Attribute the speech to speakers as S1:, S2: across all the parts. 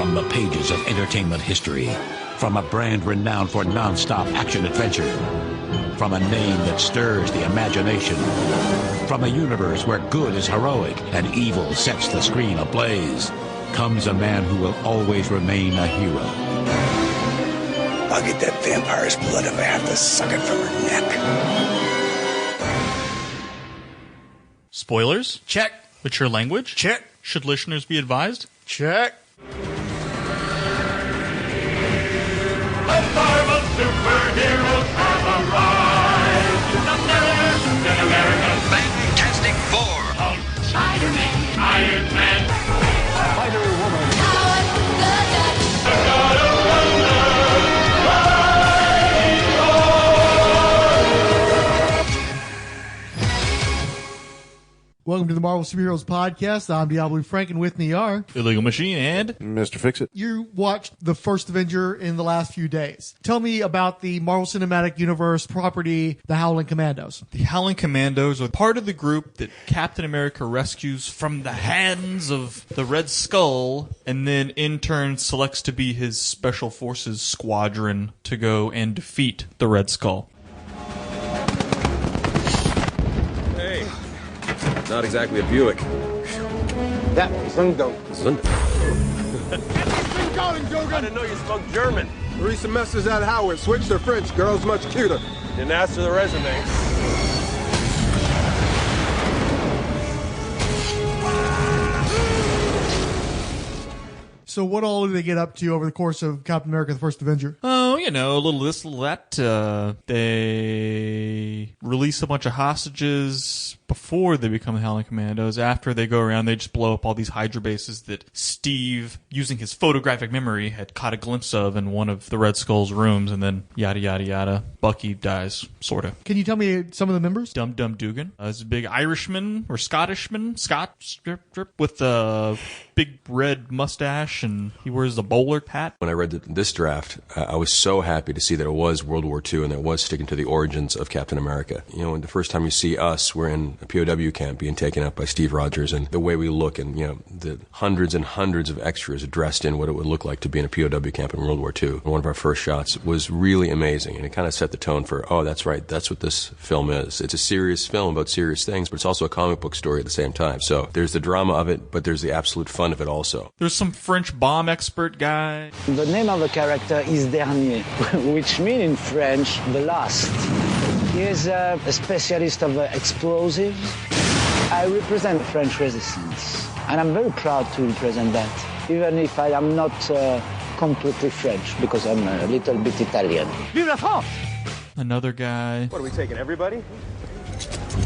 S1: from the pages of entertainment history. From a brand renowned for non-stop action-adventure. From a name that stirs the imagination. From a universe where good is heroic and evil sets the screen ablaze, comes a man who will always remain a hero.
S2: I'll get that vampire's blood if I have to suck it from her neck.
S3: Spoilers?
S4: Check.
S3: Mature language?
S4: Check.
S3: Should listeners be advised?
S4: Check.
S5: The Marvel superheroes have arrived. Captain America,
S1: Fantastic Four.
S5: Hulk, Spider-Man, Iron Man, Spider-Woman, the God of Thunder,
S6: Welcome to the Marvel Superheroes Podcast. I'm Diablo Frank, and with me are...
S3: Illegal Machine and...
S7: Mr. Fix-It.
S6: You watched the first Avenger in the last few days. Tell me about the Marvel Cinematic Universe property, the Howling Commandos.
S3: The Howling Commandos are part of the group that Captain America rescues from the hands of the Red Skull, and then in turn selects to be his Special Forces squadron to go and defeat the Red Skull.
S7: Not exactly a Buick.
S2: That Zundo.
S7: Zundo.
S2: I didn't know you spoke German.
S8: 3 semesters at Howard. Switched to French. Girl's much cuter.
S2: Didn't ask for the resume.
S6: So what all do they get up to over the course of Captain America, the First Avenger?
S3: Oh, you know, a little this, little that. They release a bunch of hostages before they become the Howling Commandos. After they go around, they just blow up all these Hydra bases that Steve, using his photographic memory, had caught a glimpse of in one of the Red Skull's rooms, and then yada, yada, yada. Bucky dies, sort of.
S6: Can you tell me some of the members?
S3: Dum Dum Dugan is a big Irishman, or Scottishman, with a big red mustache, and he wears a bowler hat.
S7: When I read this draft, I was so happy to see that it was World War II and that it was sticking to the origins of Captain America. You know, the first time you see us, we're in a POW camp being taken up by Steve Rogers, and the way we look, and you know, the hundreds and hundreds of extras dressed in what it would look like to be in a POW camp in World War II. One of our first shots was really amazing, and it kind of set the tone for, oh, that's right, that's what this film is. It's a serious film about serious things, but it's also a comic book story at the same time. So there's the drama of it, but there's the absolute fun of it also.
S3: There's some French bomb expert guy.
S9: The name of the character is Dernier, which means in French, the last. He is a specialist of explosives. I represent French resistance, and I'm very proud to represent that, even if I am not completely French, because I'm a little bit Italian. Vive la France!
S3: Another guy.
S2: What, are we taking everybody?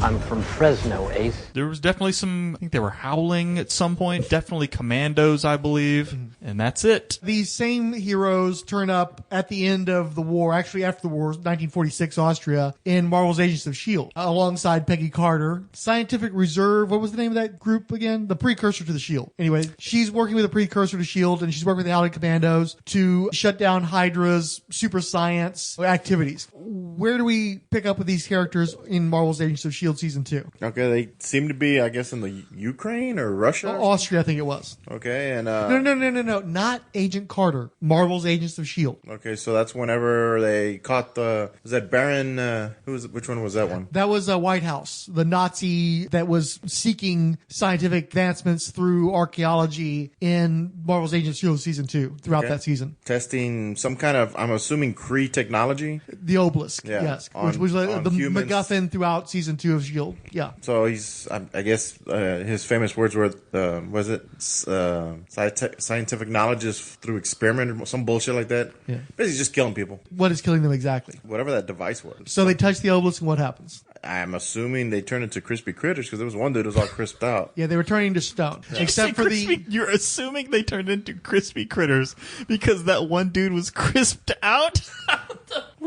S9: I'm from Fresno, Ace.
S3: There was definitely some, I think they were Howling at some point. Definitely Commandos, I believe. And that's it.
S6: These same heroes turn up at the end of the war, actually after the war, 1946 Austria, in Marvel's Agents of S.H.I.E.L.D. alongside Peggy Carter. Scientific Reserve, what was the name of that group again? The precursor to the S.H.I.E.L.D. Anyway, she's working with the precursor to S.H.I.E.L.D. and she's working with the Howling Commandos to shut down Hydra's super science activities. Where do we pick up with these characters in Marvel's Agents of S.H.I.E.L.D. Season 2?
S10: Okay, they seem to be, I guess, in the Ukraine or Russia?
S6: Austria, I think it was.
S10: Okay, and...
S6: No, not Agent Carter. Marvel's Agents of S.H.I.E.L.D.
S10: Okay, so that's whenever they caught the... Was that Baron... which one was that one?
S6: That was White House, the Nazi that was seeking scientific advancements through archaeology in Marvel's Agents of S.H.I.E.L.D. Season 2, throughout that season.
S10: Testing some kind of, I'm assuming, Kree technology?
S6: The Obelisk, yes. Which was the
S10: humans.
S6: MacGuffin throughout Season 2 of S.H.I.E.L.D., yeah.
S10: So he's, I guess, his famous words were, was it scientific knowledge is through experiment or some bullshit like that?
S6: Yeah.
S10: Basically just killing people.
S6: What is killing them exactly?
S10: Whatever that device was.
S6: So they touch the obelisk and what happens?
S10: I'm assuming they turn into crispy critters because there was one dude who was all crisped out.
S6: Yeah, they were turning to stone.
S10: Yeah.
S6: Except for
S3: You're assuming they turned into crispy critters because that one dude was crisped out?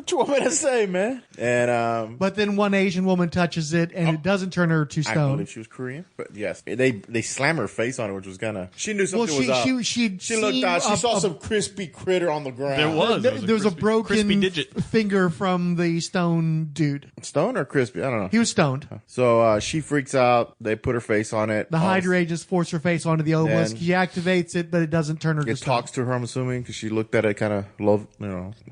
S10: What you want me to say, man? And
S6: But then one Asian woman touches it, and it doesn't turn her to
S10: I
S6: stone.
S10: believe she was Korean, but yes, they slam her face on it, which was kind of. She knew something
S6: Well,
S10: was up.
S6: she
S10: looked out. She saw some crispy critter on the ground.
S3: There was
S6: a broken
S3: crispy digit.
S6: finger from the stone dude.
S10: Stone or crispy? I don't know.
S6: He was stoned.
S10: So she freaks out. They put her face on it.
S6: The Hydra agents force her face onto the obelisk.
S10: Then-
S6: He activates it, but it doesn't turn her to
S10: It
S6: stone.
S10: talks to her, I'm assuming, because she looked at it kind of low,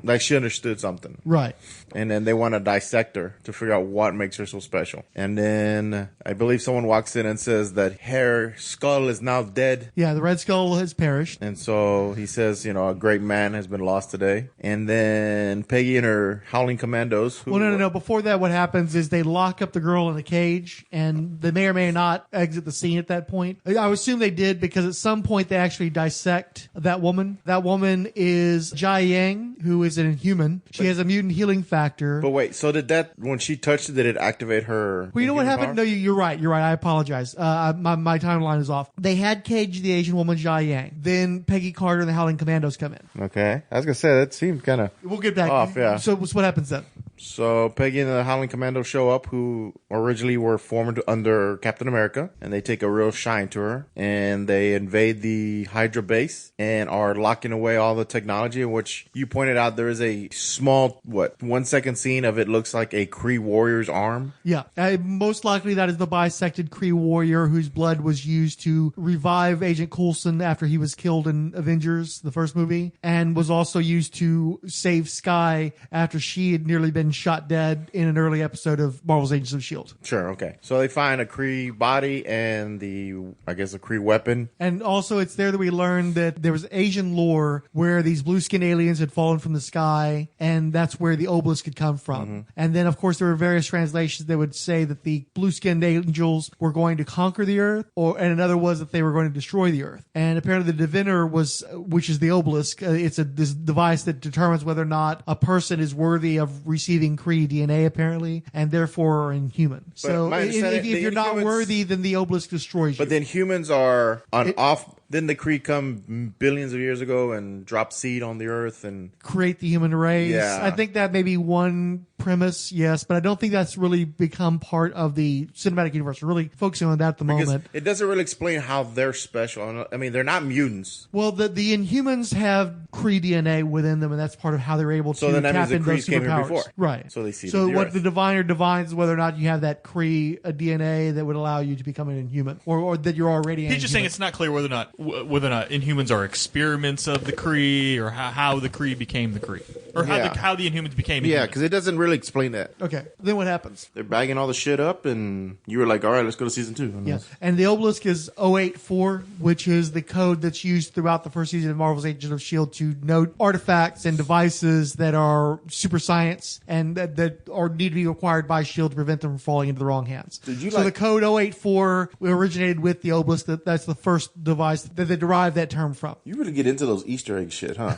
S10: like she understood something.
S6: Right.
S10: And then they want to dissect her to figure out what makes her so special. And then I believe someone walks in and says that her skull is now dead.
S6: Yeah, the Red Skull has perished.
S10: And so he says, a great man has been lost today. And then Peggy and her Howling Commandos.
S6: Well, no. Before that, what happens is they lock up the girl in a cage, and they may or may not exit the scene at that point. I would assume they did, because at some point they actually dissect that woman. That woman is Jai Yang, who is an Inhuman. She has a mutant healing factor.
S10: But wait, so when she touched it, did it activate her?
S6: Well, you know what
S10: Inhuman
S6: happened?
S10: powers?
S6: No, you're right. I apologize. My timeline is off. They had caged the Asian woman Jai Yang. Then Peggy Carter and the Howling Commandos come in.
S10: Okay. I was going to say, that seemed kind of
S6: We'll get back.
S10: off, yeah.
S6: So what happens then?
S10: So Peggy and the Howling Commandos show up, who originally were formed under Captain America, and they take a real shine to her, and they invade the Hydra base and are locking away all the technology, in which you pointed out there is a small, 1 second scene of it looks like a Kree warrior's arm.
S6: Yeah, most likely that is the bisected Kree warrior whose blood was used to revive Agent Coulson after he was killed in Avengers, the first movie, and was also used to save Skye after she had nearly been shot dead in an early episode of Marvel's Agents of S.H.I.E.L.D.
S10: Sure, okay. So they find a Kree body and a Kree weapon.
S6: And also it's there that we learned that there was Asian lore where these blue-skinned aliens had fallen from the sky, and that's where the obelisk had come from.
S10: Mm-hmm.
S6: And then, of course, there were various translations that would say that the blue-skinned angels were going to conquer the earth, and another was that they were going to destroy the earth. And apparently the diviner which is the obelisk, it's this device that determines whether or not a person is worthy of receiving Kree DNA, apparently, and therefore are inhuman. So
S10: my
S6: if
S10: understanding,
S6: you're not
S10: Inhumans-
S6: worthy, then the obelisk destroys you.
S10: But then humans are off. Didn't the Kree come billions of years ago and drop seed on the earth and
S6: create the human race.
S10: Yeah.
S6: I think that may be one premise, yes, but I don't think that's really become part of the cinematic universe. We're really focusing on that at the
S10: because
S6: moment.
S10: it doesn't really explain how they're special. I mean, they're not mutants.
S6: Well, the Inhumans have Kree DNA within them, and that's part of how they're able to
S10: So then that
S6: tap
S10: means the
S6: into those
S10: Krees came here
S6: superpowers.
S10: before.
S6: Right.
S10: So they see
S6: So
S10: the
S6: what
S10: Earth.
S6: the diviner divines is whether or not you have that Kree DNA that would allow you to become an Inhuman, or that you're already an
S3: He's just saying
S6: Inhuman.
S3: it's not clear whether or not Inhumans are experiments of the Kree, or how the Kree became the Kree, or how the Inhumans became.
S10: Yeah,
S3: Inhumans.
S10: because it doesn't really explain that.
S6: Okay, then what happens?
S10: They're bagging all the shit up, and you were like, all right, let's go to season 2.
S6: Yeah, and the obelisk is 084, which is the code that's used throughout the first season of Marvel's Agents of S.H.I.E.L.D. to note artifacts and devices that are super science and that are need to be acquired by S.H.I.E.L.D. to prevent them from falling into the wrong hands. So the code 084 originated with the obelisk. That's the first device that they derived that term from.
S10: You really get into those Easter egg shit, huh?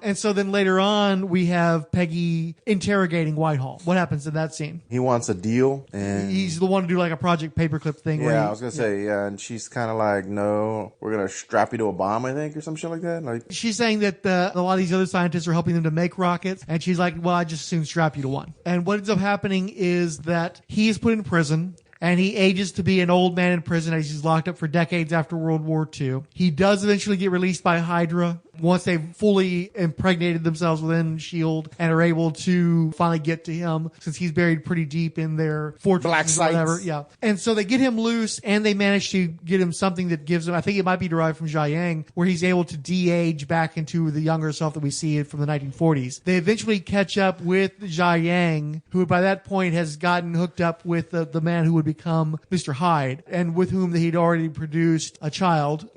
S6: And so then later on, we have Peggy interrogating Whitehall. What happens in that scene?
S10: He wants a deal, and
S6: He's the one to do like a Project Paperclip thing. where
S10: yeah,
S6: he-
S10: I was gonna say, yeah, and she's kind of like, no, we're gonna strap you to a bomb, I think, or some shit like that. Like,
S6: She's saying that a lot of these other scientists are helping them to make rockets, and she's like, well, I just soon strap you to one. And what ends up happening is that he is put in prison, and he ages to be an old man in prison as he's locked up for decades after World War II. He does eventually get released by Hydra once they've fully impregnated themselves within S.H.I.E.L.D. and are able to finally get to him, since he's buried pretty deep in their fortress.
S10: Black sites.
S6: Whatever. Yeah. And so they get him loose, and they manage to get him something that gives him, I think it might be derived from Jia Yang, where he's able to de-age back into the younger self that we see from the 1940s. They eventually catch up with Jia Yang, who by that point has gotten hooked up with the man who would become Mr. Hyde, and with whom he'd already produced a child,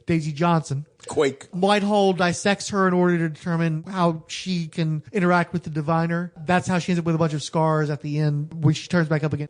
S6: Daisy Johnson.
S10: Quake.
S6: Whitehall dissects her in order to determine how she can interact with the diviner. That's how she ends up with a bunch of scars at the end when she turns back up again.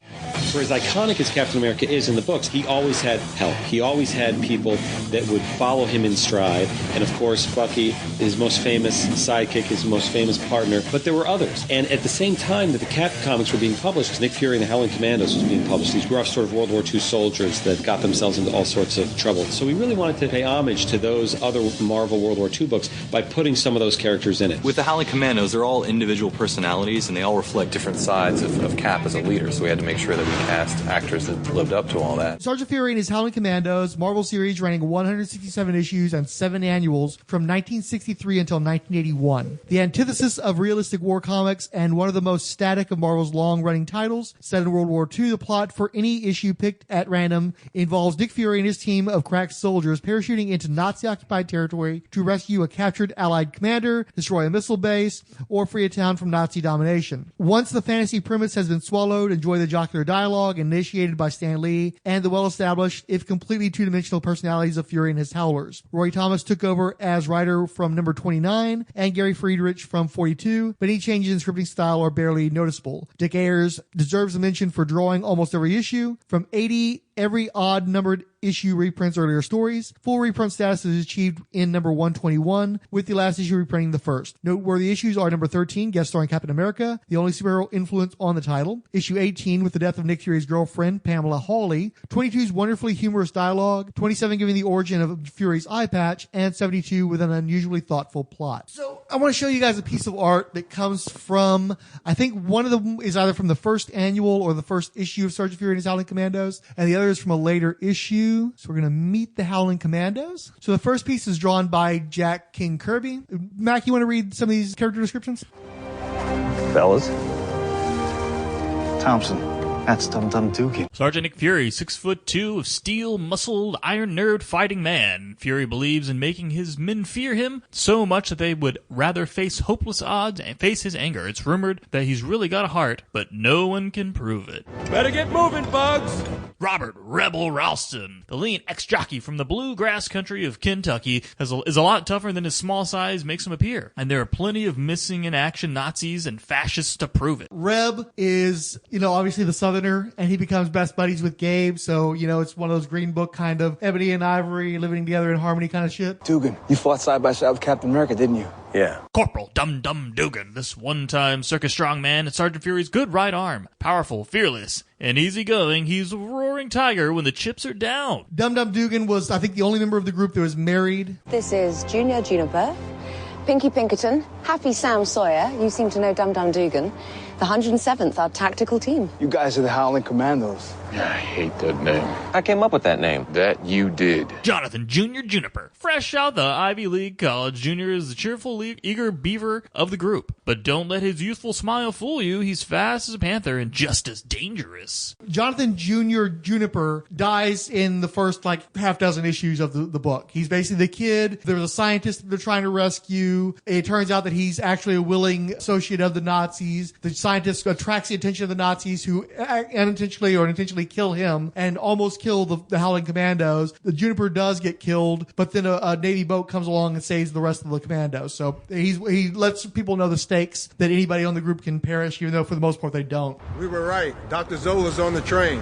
S4: For as iconic as Captain America is in the books, he always had help. He always had people that would follow him in stride. And of course, Bucky, his most famous sidekick, his most famous partner. But there were others. And at the same time that the Cap comics were being published, because Nick Fury and the Howling Commandos was being published, these rough sort of World War II soldiers that got themselves into all sorts of trouble. So we really wanted to pay homage to those other Marvel World War II books by putting some of those characters in it.
S11: With the Howling Commandos, they're all individual personalities, and they all reflect different sides of Cap as a leader, so we had to make sure that we cast actors that lived up to all that.
S6: Sergeant Fury and his Howling Commandos, Marvel series running 167 issues and 7 annuals from 1963 until 1981. The antithesis of realistic war comics and one of the most static of Marvel's long-running titles. Set in World War II, the plot for any issue picked at random involves Nick Fury and his team of crack soldiers parachuting into Nazi-occupied territory to rescue a captured Allied commander, destroy a missile base, or free a town from Nazi domination. Once the fantasy premise has been swallowed, enjoy the jocular dialogue initiated by Stan Lee and the well-established, if completely two-dimensional personalities of Fury and his Howlers. Roy Thomas took over as writer from number 29 and Gary Friedrich from 42, but any changes in scripting style are barely noticeable. Dick Ayers deserves a mention for drawing almost every issue. From 80 every odd-numbered issue reprints earlier stories. Full reprint status is achieved in number 121, with the last issue reprinting the first. Noteworthy issues are number 13, guest starring Captain America, the only superhero influence on the title. Issue 18, with the death of Nick Fury's girlfriend, Pamela Hawley. 22's wonderfully humorous dialogue. 27, giving the origin of Fury's eye patch. And 72, with an unusually thoughtful plot. So, I want to show you guys a piece of art that comes from, I think one of them is either from the first annual or the first issue of Sergeant Fury and his Howling Commandos, and the other is from a later issue. So we're going to meet the Howling Commandos. So the first piece is drawn by Jack King Kirby. Mac, you want to read some of these character descriptions?
S12: Fellas. Thompson. That's Dum-Dum Dugan.
S3: Sergeant Nick Fury, 6'2" of steel, muscled, iron-nerved fighting man. Fury believes in making his men fear him so much that they would rather face hopeless odds and face his anger. It's rumored that he's really got a heart, but no one can prove it.
S5: Better get moving, Bugs!
S3: Robert Rebel Ralston, the lean ex-jockey from the bluegrass country of Kentucky, is a lot tougher than his small size makes him appear. And there are plenty of missing in action Nazis and fascists to prove it.
S6: Reb is, obviously the Southerner, and he becomes best buddies with Gabe, so, it's one of those Green Book kind of ebony and ivory living together in harmony kind of shit.
S12: Dugan, you fought side by side with Captain America, didn't you?
S11: Yeah.
S3: Corporal Dum-Dum Dugan, this one-time circus strongman and Sergeant Fury's good right arm. Powerful, fearless, and easygoing, he's a roaring tiger when the chips are down.
S6: Dum-Dum Dugan was, I think, the only member of the group that was married.
S13: This is Junior Juniper, Pinky Pinkerton, Happy Sam Sawyer, you seem to know Dum-Dum Dugan, the 107th, our tactical team.
S12: You guys are the Howling Commandos.
S14: I hate that name.
S11: I came up with that name.
S14: That you did.
S3: Jonathan Jr. Juniper. Fresh out the Ivy League college, Junior is the cheerful, eager beaver of the group. But don't let his youthful smile fool you. He's fast as a panther and just as dangerous.
S6: Jonathan Jr. Juniper dies in the first, half dozen issues of the book. He's basically the kid. There's a scientist that they're trying to rescue. It turns out that he's actually a willing associate of the Nazis. The scientist attracts the attention of the Nazis, who unintentionally or intentionally kill him and almost kill the Howling Commandos. The Juniper does get killed, but then a Navy boat comes along and saves the rest of the Commandos. So he lets people know the stakes that anybody on the group can perish, even though for the most part they don't.
S8: We were right. Dr. Zola's on the train.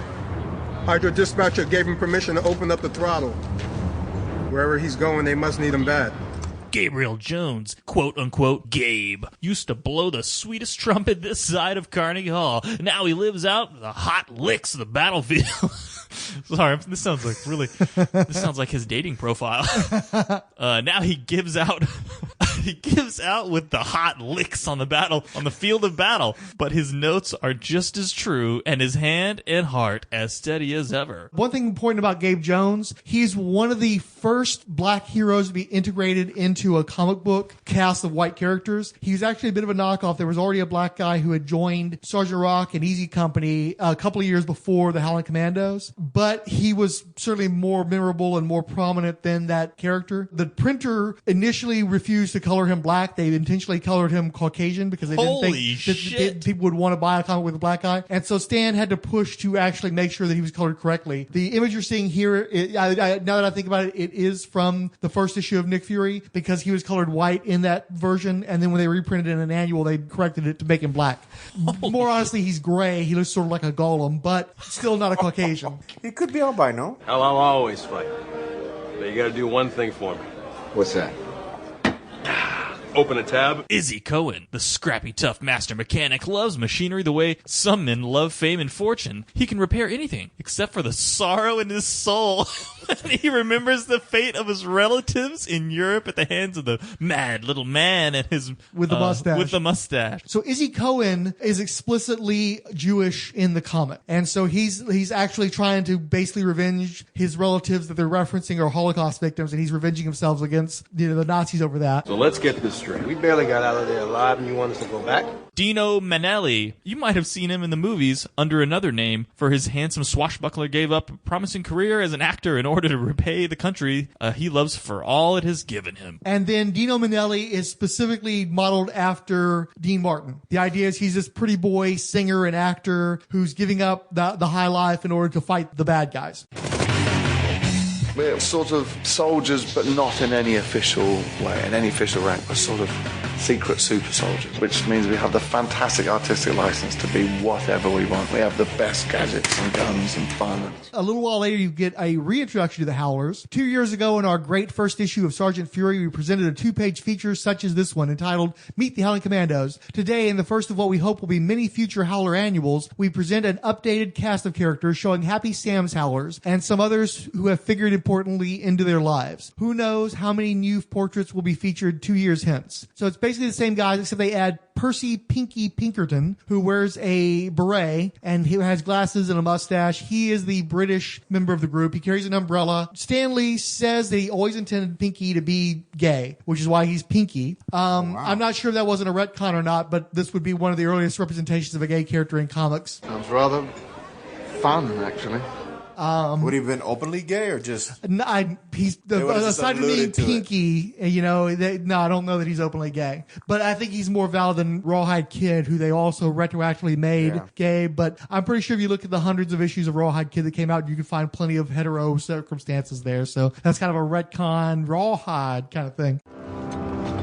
S8: Hydra dispatcher gave him permission to open up the throttle. Wherever he's going, they must need him bad.
S3: Gabriel Jones, quote-unquote Gabe, used to blow the sweetest trumpet this side of Carnegie Hall. Now he lives out the hot licks of the battlefield. Sorry, this sounds like his dating profile. Now he gives out with the hot licks on the field of battle, but his notes are just as true and his hand and heart as steady as ever.
S6: One thing important about Gabe Jones, he's one of the first black heroes to be integrated into a comic book cast of white characters. He's actually a bit of a knockoff. There was already a black guy who had joined Sergeant Rock and Easy Company a couple of years before the Howling Commandos, but he was certainly more memorable and more prominent than that character. The printer initially refused to color him black. They intentionally colored him Caucasian because they didn't think that people would want to buy a comic with a black guy. And so Stan had to push to actually make sure that he was colored correctly. The image you're seeing here, now that I think about it, it is from the first issue of Nick Fury because he was colored white in that version. And then when they reprinted it in an annual, they corrected it to make him black. More honestly, he's gray. He looks sort of like a golem, but still not a Caucasian.
S10: He could be albino.
S15: Hell, I'll always fight. But you gotta do one thing for me.
S12: What's that?
S15: Open a tab.
S3: Izzy Cohen, the scrappy, tough master mechanic, loves machinery the way some men love fame and fortune. He can repair anything, except for the sorrow in his soul when he remembers the fate of his relatives in Europe at the hands of the mad little man and his...
S6: With the mustache.
S3: With the mustache.
S6: So Izzy Cohen is explicitly Jewish in the comic. And so he's actually trying to basically revenge his relatives that they're referencing are Holocaust victims, and he's revenging himself against the Nazis over that.
S15: So let's get this straight. We barely got out of there alive, and you want us to go back?
S3: Dino Manelli. You might have seen him in the movies under another name, for his handsome swashbuckler gave up a promising career as an actor in order to repay the country he loves for all it has given him.
S6: And then Dino Manelli is specifically modeled after Dean Martin. The idea is he's this pretty boy singer and actor who's giving up the high life in order to fight the bad guys.
S16: We're sort of soldiers, but not in any official way, in any official rank. We're sort of secret super soldiers, which means we have the fantastic artistic license to be whatever we want. We have the best gadgets and guns and fun.
S6: A little while later, you get a reintroduction to the Howlers. 2 years ago, in our great first issue of Sergeant Fury, we presented a 2-page feature such as this one, entitled Meet the Howling Commandos. Today, in the first of what we hope will be many future Howler annuals, we present an updated cast of characters showing Happy Sam's Howlers and some others who have figured importantly into their lives. Who knows how many new portraits will be featured 2 years hence. So it's basically the same guys, except they add Percy Pinky Pinkerton, who wears a beret and he has glasses and a mustache. He is the British member of the group. He carries an umbrella. Stan Lee says that he always intended Pinky to be gay, which is why he's Pinky. I'm not sure if that wasn't a retcon or not, but this would be one of the earliest representations of a gay character in comics.
S16: Sounds rather fun, actually.
S10: Would he have been openly gay or just?
S6: Aside from being Pinky, I don't know that he's openly gay. But I think he's more valid than Rawhide Kid, who they also retroactively made gay. But I'm pretty sure if you look at the hundreds of issues of Rawhide Kid that came out, you can find plenty of hetero circumstances there. So that's kind of a retcon, Rawhide kind of thing.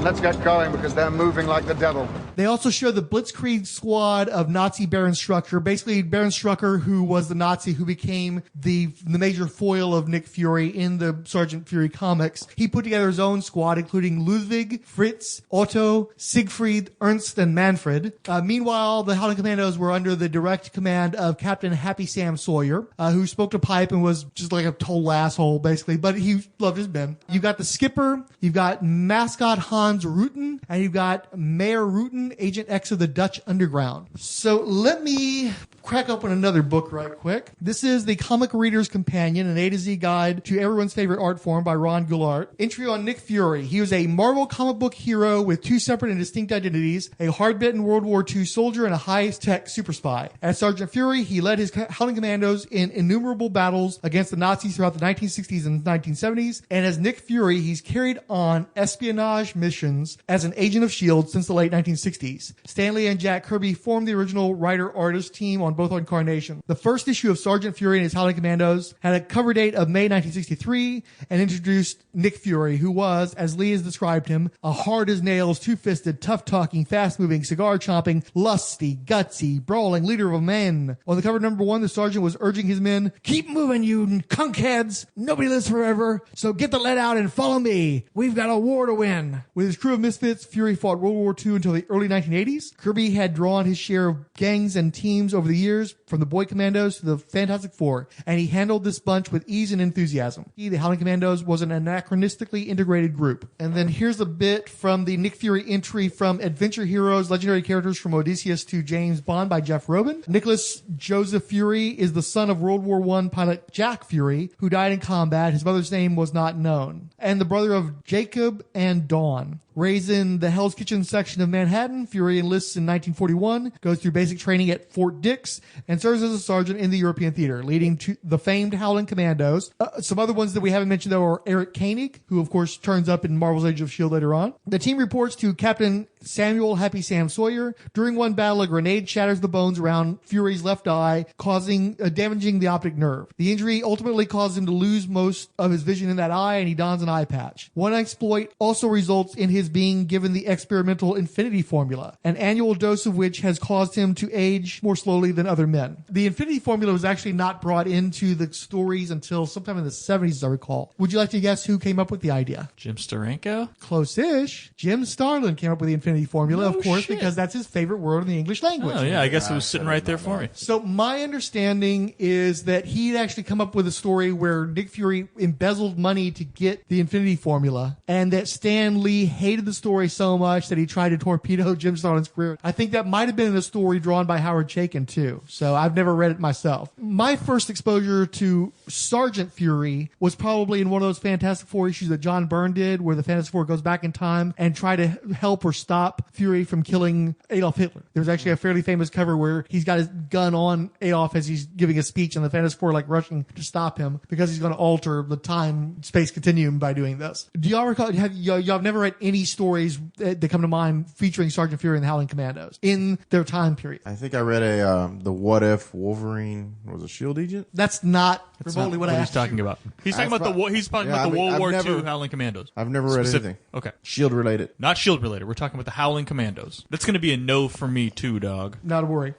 S17: Let's get going because they're moving like the devil.
S6: They also show the Blitzkrieg squad of Nazi Baron Strucker. Basically, Baron Strucker, who was the Nazi who became the major foil of Nick Fury in the Sergeant Fury comics. He put together his own squad, including Ludwig, Fritz, Otto, Siegfried, Ernst, and Manfred. Meanwhile, the Howling Commandos were under the direct command of Captain Happy Sam Sawyer, who smoked a pipe and was just like a total asshole, basically, but he loved his men. You've got the skipper, you've got mascot Hans Ruten, and you've got Mayor Ruten, Agent X of the Dutch Underground. So let me crack open another book right quick. This is the Comic Reader's Companion, an A to Z guide to everyone's favorite art form by Ron Goulart. Entry on Nick Fury. He was a Marvel comic book hero with two separate and distinct identities, a hard-bitten World War II soldier and a high-tech super spy. As Sergeant Fury, he led his Howling Commandos in innumerable battles against the Nazis throughout the 1960s and 1970s, and as Nick Fury, he's carried on espionage missions as an agent of S.H.I.E.L.D. since the late 1960s. Stan Lee and Jack Kirby formed the original writer-artist team on both incarnations. The first issue of Sergeant Fury and his Howling Commandos had a cover date of May 1963 and introduced Nick Fury, who was, as Lee has described him, a hard-as-nails, two-fisted, tough-talking, fast-moving, cigar-chomping, lusty, gutsy, brawling leader of men. On the cover number 1, the sergeant was urging his men, "Keep moving, you cunkheads! Nobody lives forever, so get the lead out and follow me. We've got a war to win." With his crew of misfits, Fury fought World War II until the early 1980s. Kirby had drawn his share of gangs and teams over the years, from the Boy Commandos to the Fantastic Four, and he handled this bunch with ease and enthusiasm. The Howling Commandos was an anachronistically integrated group. And then here's a bit from the Nick Fury entry from Adventure Heroes, Legendary Characters from Odysseus to James Bond by Jeff Robin. Nicholas Joseph Fury is the son of World War I pilot Jack Fury, who died in combat. His mother's name was not known. And the brother of Jacob and Dawn. Raised in the Hell's Kitchen section of Manhattan, Fury enlists in 1941, goes through basic training at Fort Dix, and serves as a sergeant in the European theater, leading to the famed Howling Commandos. Some other ones that we haven't mentioned, though, are Eric Koenig, who, of course, turns up in Marvel's Age of S.H.I.E.L.D. later on. The team reports to Captain Samuel Happy Sam Sawyer. During one battle, a grenade shatters the bones around Fury's left eye, damaging the optic nerve. The injury ultimately causes him to lose most of his vision in that eye, and he dons an eye patch. One exploit also results in his being given the experimental Infinity Form Formula, an annual dose of which has caused him to age more slowly than other men. The Infinity Formula was actually not brought into the stories until sometime in the 70s, as I recall. Would you like to guess who came up with the idea?
S3: Jim Steranko?
S6: Close-ish. Jim Starlin came up with the Infinity Formula, of course, because that's his favorite word in the English language.
S3: Oh, yeah, I guess it was sitting right there for me.
S6: So my understanding is that he'd actually come up with a story where Nick Fury embezzled money to get the Infinity Formula, and that Stan Lee hated the story so much that he tried to torpedo Jim Starlin's career. I think that might have been in a story drawn by Howard Chaykin, too. So I've never read it myself. My first exposure to Sergeant Fury was probably in one of those Fantastic Four issues that John Byrne did, where the Fantastic Four goes back in time and try to help or stop Fury from killing Adolf Hitler. There's actually a fairly famous cover where he's got his gun on Adolf as he's giving a speech, and the Fantastic Four rushing to stop him because he's going to alter the time-space continuum by doing this. Do y'all recall, y'all have never read any stories that come to mind featuring Sergeant Fury and the Howling Commandos in their time period?
S10: I think I read the What If Wolverine was a S.H.I.E.L.D. agent.
S6: That's not remotely what
S3: he's talking about. He's talking about the World War II Howling Commandos.
S10: I've never read anything.
S3: Okay.
S10: S.H.I.E.L.D. related.
S3: Not S.H.I.E.L.D. related. We're talking about the Howling Commandos. That's going to be a no for me too, dog.
S6: Not a worry.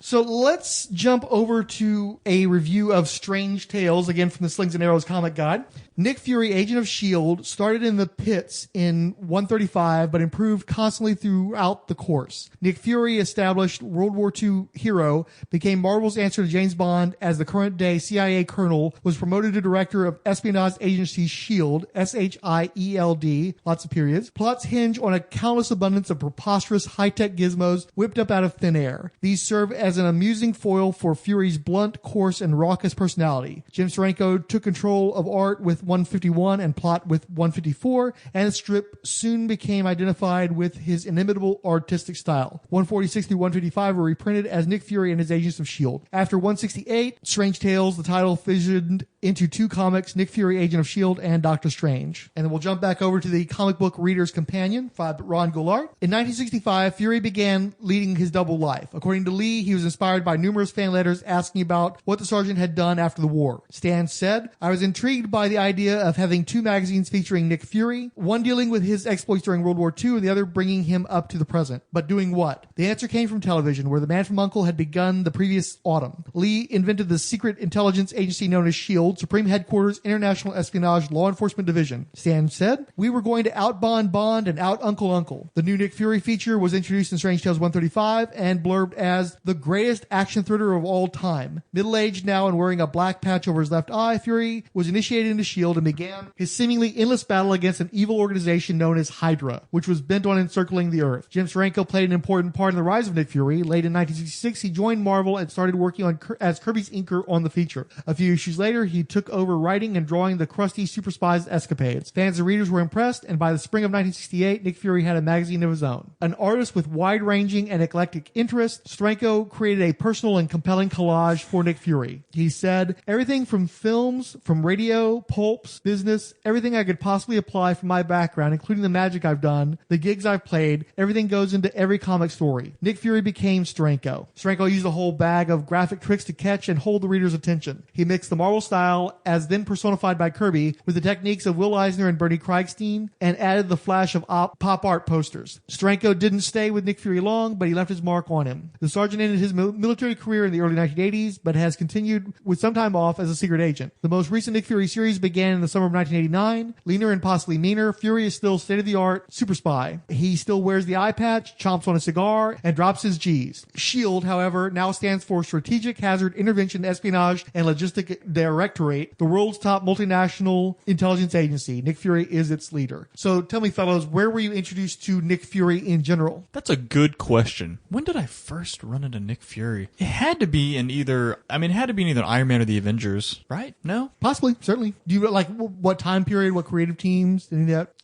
S6: So let's jump over to a review of Strange Tales, again from the Slings and Arrows comic guide. Nick Fury, agent of S.H.I.E.L.D., started in the pits in 135, but improved constantly throughout the course. Nick Fury, established World War II hero, became Marvel's answer to James Bond as the current-day CIA colonel, was promoted to director of espionage agency S.H.I.E.L.D., S.H.I.E.L.D., lots of periods. Plots hinge on a countless abundance of preposterous high-tech gizmos whipped up out of thin air. These serve as an amusing foil for Fury's blunt, coarse, and raucous personality. Jim Steranko took control of art with 151 and plot with 154, and the strip soon became identified with his inimitable artistic style. 146 through 155 were reprinted as Nick Fury and his Agents of S.H.I.E.L.D. After 168, Strange Tales, the title fissioned into two comics, Nick Fury, Agent of S.H.I.E.L.D. and Doctor Strange. And then we'll jump back over to the comic book Reader's Companion by Ron Goulart. In 1965, Fury began leading his double life. According to Lee, he was inspired by numerous fan letters asking about what the sergeant had done after the war. Stan said, "I was intrigued by the idea of having two magazines featuring Nick Fury, one dealing with his exploits during World War II and the other bringing him up to the present. But doing what?" The answer came from television, where The Man from U.N.C.L.E. had begun the previous autumn. Lee invented the secret intelligence agency known as S.H.I.E.L.D., Supreme Headquarters International Espionage Law Enforcement Division. Stan said, "We were going to outbond Bond and out-Uncle. The new Nick Fury feature was introduced in Strange Tales 135 and blurbed as the greatest action thriller of all time. Middle-aged now and wearing a black patch over his left eye, Fury was initiated into S.H.I.E.L.D. and began his seemingly endless battle against an evil organization known as Hydra, which was bent on encircling the Earth. Jim Steranko played an important part in the rise of Nick Fury. Late in 1966, he joined Marvel and started working on as Kirby's inker on the feature. A few issues later, he took over writing and drawing the crusty super spies escapades. Fans and readers were impressed, and by the spring of 1968, Nick Fury had a magazine of his own. An artist with wide-ranging and eclectic interests, Steranko created a personal and compelling collage for Nick Fury. He said, "Everything from films, from radio, pulps, business, everything I could possibly apply from my background, including the magic I've done, the gigs I've played, everything goes into every comic story." Nick Fury became Steranko. Steranko used a whole bag of graphic tricks to catch and hold the reader's attention. He mixed the Marvel style, as then personified by Kirby, with the techniques of Will Eisner and Bernie Krigstein, and added the flash of pop art posters. Steranko didn't stay with Nick Fury long, but he left his mark on him. The sergeant ended his military career in the early 1980s, but has continued with some time off as a secret agent. The most recent Nick Fury series began in the summer of 1989. Leaner and possibly meaner, Fury is still state-of-the-art super spy. He still wears the eye patch, chomps on a cigar, and drops his G's. S.H.I.E.L.D., however, now stands for Strategic Hazard Intervention Espionage and Logistic Directorate, the world's top multinational intelligence agency. Nick Fury is its leader. So tell me, fellows, where were you introduced to Nick Fury in general?
S3: That's a good question. When did I first run into Nick Fury? It had to be in either Iron Man or the Avengers, right? No?
S6: Possibly, certainly. Do you like what time period, what creative teams, any of that?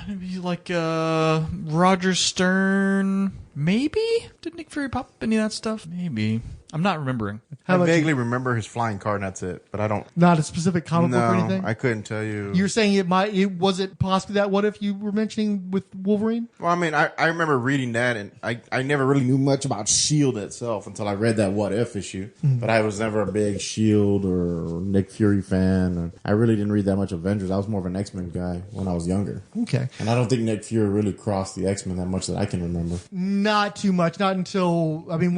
S3: Maybe like Roger Stern. Maybe? Did Nick Fury pop up any of that stuff? Maybe. I'm not remembering.
S10: I vaguely remember his flying car, and that's it. But I don't.
S6: Not a specific comic book or anything?
S10: I couldn't tell you.
S6: You're saying was it possibly that what if you were mentioning with Wolverine?
S10: Well, I mean, I remember reading that, and I never really knew much about S.H.I.E.L.D. itself until I read that What If issue.
S6: Mm.
S10: But I was never a big S.H.I.E.L.D. or Nick Fury fan. I really didn't read that much Avengers. I was more of an X-Men guy when I was younger.
S6: Okay.
S10: And I don't think Nick Fury really crossed the X-Men that much that I can remember.
S6: Not too much. Not until, I mean,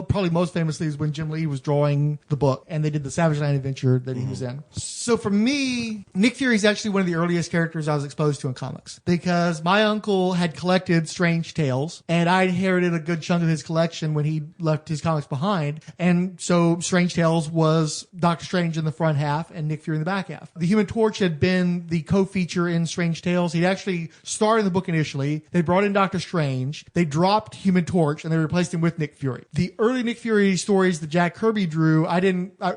S6: probably most famously is when Jim Lee was drawing the book and they did the Savage Land adventure that he was in. So for me, Nick Fury is actually one of the earliest characters I was exposed to in comics because my uncle had collected Strange Tales and I inherited a good chunk of his collection when he left his comics behind. And so Strange Tales was Doctor Strange in the front half and Nick Fury in the back half. The Human Torch had been the co-feature in Strange Tales. He'd actually starred in the book initially. They brought in Doctor Strange. They dropped Human Torch and they replaced him with Nick Fury. The early Nick Fury stories that Jack Kirby drew,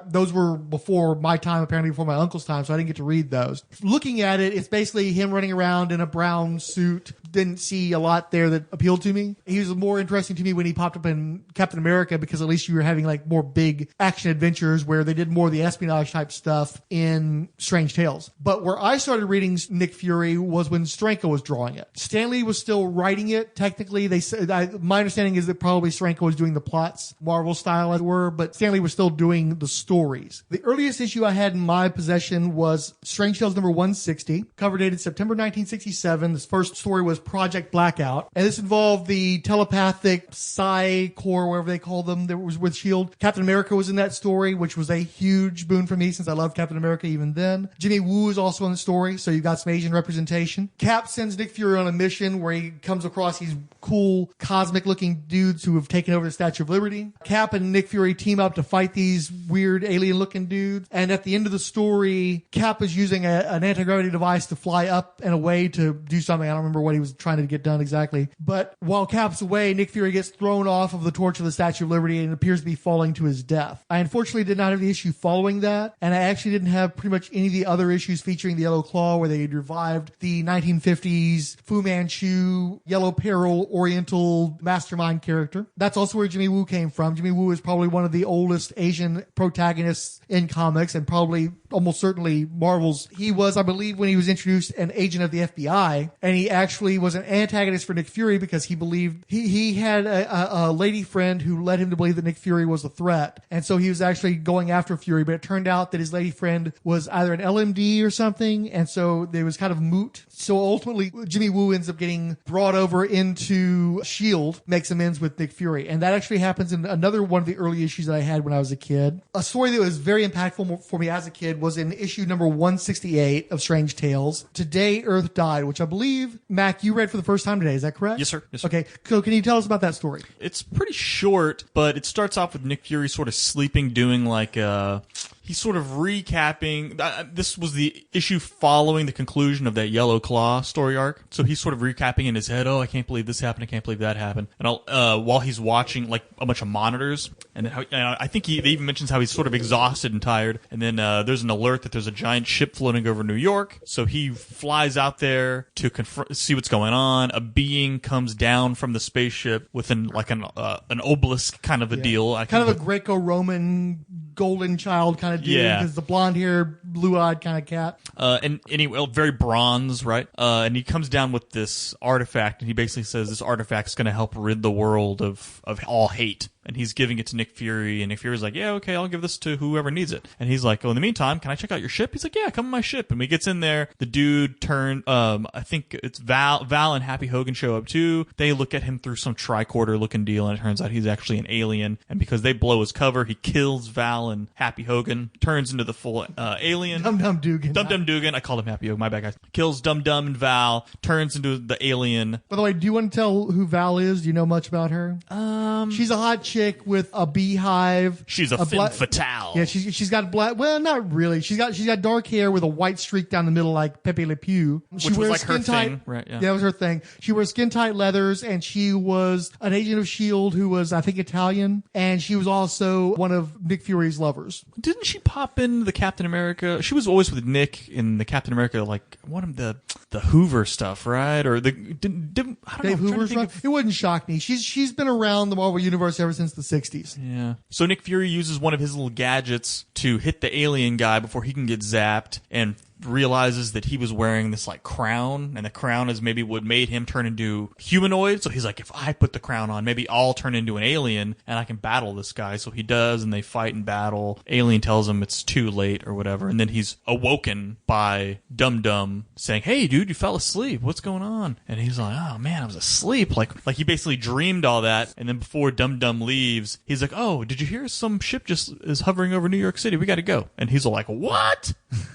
S6: those were before my time, apparently before my uncle's time, so I didn't get to read those. Looking at it, it's basically him running around in a brown suit. Didn't see a lot there that appealed to me. He was more interesting to me when he popped up in Captain America because at least you were having like more big action adventures where they did more of the espionage type stuff in Strange Tales. But where I started reading Nick Fury was when Steranko was drawing it. Stan Lee was still writing it. Technically, my understanding is that probably Steranko was doing the plots, Marvel style as it were, but Stan Lee was still doing the stories. The earliest issue I had in my possession was Strange Tales number 160, cover dated September 1967. This first story was Project Blackout, and this involved the telepathic Psi Corps, whatever they call them, that was with S.H.I.E.L.D. Captain America was in that story, which was a huge boon for me since I loved Captain America even then. Jimmy Woo is also in the story, so you've got some Asian representation. Cap sends Nick Fury on a mission where he comes across these cool cosmic-looking dudes who have taken over the Statue of Liberty. Cap and Nick Fury team up to fight these weird alien-looking dudes, and at the end of the story, Cap is using an anti-gravity device to fly up and away to do something. I don't remember what he was trying to get done exactly. But while Cap's away, Nick Fury gets thrown off of the torch of the Statue of Liberty and appears to be falling to his death. I unfortunately did not have the issue following that, and I actually didn't have pretty much any of the other issues featuring the Yellow Claw where they had revived the 1950s Fu Manchu, Yellow Peril, Oriental mastermind character. That's also where Jimmy Woo came from. Jimmy Woo is probably one of the oldest Asian protagonists in comics and probably almost certainly Marvel's. He was, I believe, when he was introduced, an agent of the FBI, and he actually was an antagonist for Nick Fury because he believed he had a lady friend who led him to believe that Nick Fury was a threat, and so he was actually going after Fury, but it turned out that his lady friend was either an LMD or something, and so it was kind of moot. So ultimately, Jimmy Woo ends up getting brought over into S.H.I.E.L.D., makes amends with Nick Fury, and that actually happens in another one of the early issues that I had when I was a kid. A story that was very impactful for me as a kid was in issue number 168 of Strange Tales, Today Earth Died, which I believe, Mac, you read for the first time today. Is that correct?
S3: Yes, sir. Yes, sir.
S6: Okay, so can you tell us about that story?
S3: It's pretty short, but it starts off with Nick Fury sort of sleeping, doing like he's sort of recapping. This was the issue following the conclusion of that Yellow Claw story arc. So he's sort of recapping in his head, oh, I can't believe this happened, I can't believe that happened. And while he's watching like a bunch of monitors, and I think he even mentions how he's sort of exhausted and tired. And then there's an alert that there's a giant ship floating over New York. So he flies out there to see what's going on. A being comes down from the spaceship with an obelisk kind of a deal.
S6: Kind of a Greco-Roman golden child kind of dude, because the blonde-haired, blue-eyed kind of cat.
S3: And anyway, very bronze, right? And he comes down with this artifact, and he basically says this artifact's going to help rid the world of all hate. And he's giving it to Nick Fury, and Nick Fury's like, yeah, okay, I'll give this to whoever needs it. And he's like, oh, in the meantime, can I check out your ship? He's like, yeah, come on my ship. And when he gets in there, the dude I think it's Val and Happy Hogan show up too. They look at him through some tricorder looking deal, and it turns out he's actually an alien. And because they blow his cover, he kills Val and Happy Hogan, turns into the full alien.
S6: Dum Dum Dugan.
S3: Dum Dum Dugan. I called him Happy Hogan, my bad, guys. Kills Dum Dum and Val, turns into the alien.
S6: By the way, do you want to tell who Val is? Do you know much about her? She's a hot chick with a beehive.
S3: She's a femme fatale.
S6: Yeah, she's got black. Well, not really. She's got dark hair with a white streak down the middle, like Pepe Le Pew.
S3: Which was like her thing, right? Yeah,
S6: that was her thing. She wears skin tight leathers, and she was an agent of S.H.I.E.L.D. who was, I think, Italian, and she was also one of Nick Fury's lovers.
S3: Didn't she pop in the Captain America? She was always with Nick in the Captain America, like one of the Hoover stuff, right? Or the I don't
S6: Dave
S3: know.
S6: Hoover's stuff. It wouldn't shock me. She's been around the Marvel universe ever since since the 60s.
S3: Yeah. So Nick Fury uses one of his little gadgets to hit the alien guy before he can get zapped, and realizes that he was wearing this like crown, and the crown is maybe what made him turn into humanoid. So he's like, if I put the crown on, maybe I'll turn into an alien and I can battle this guy. So he does, and they fight and battle. Alien tells him it's too late or whatever, and then he's awoken by Dum Dum saying, hey dude, you fell asleep, what's going on? And he's like, oh man, I was asleep. Like he basically dreamed all that. And then before Dum Dum leaves, he's like, oh, did you hear some ship just is hovering over New York City, we gotta go. And he's all like, what?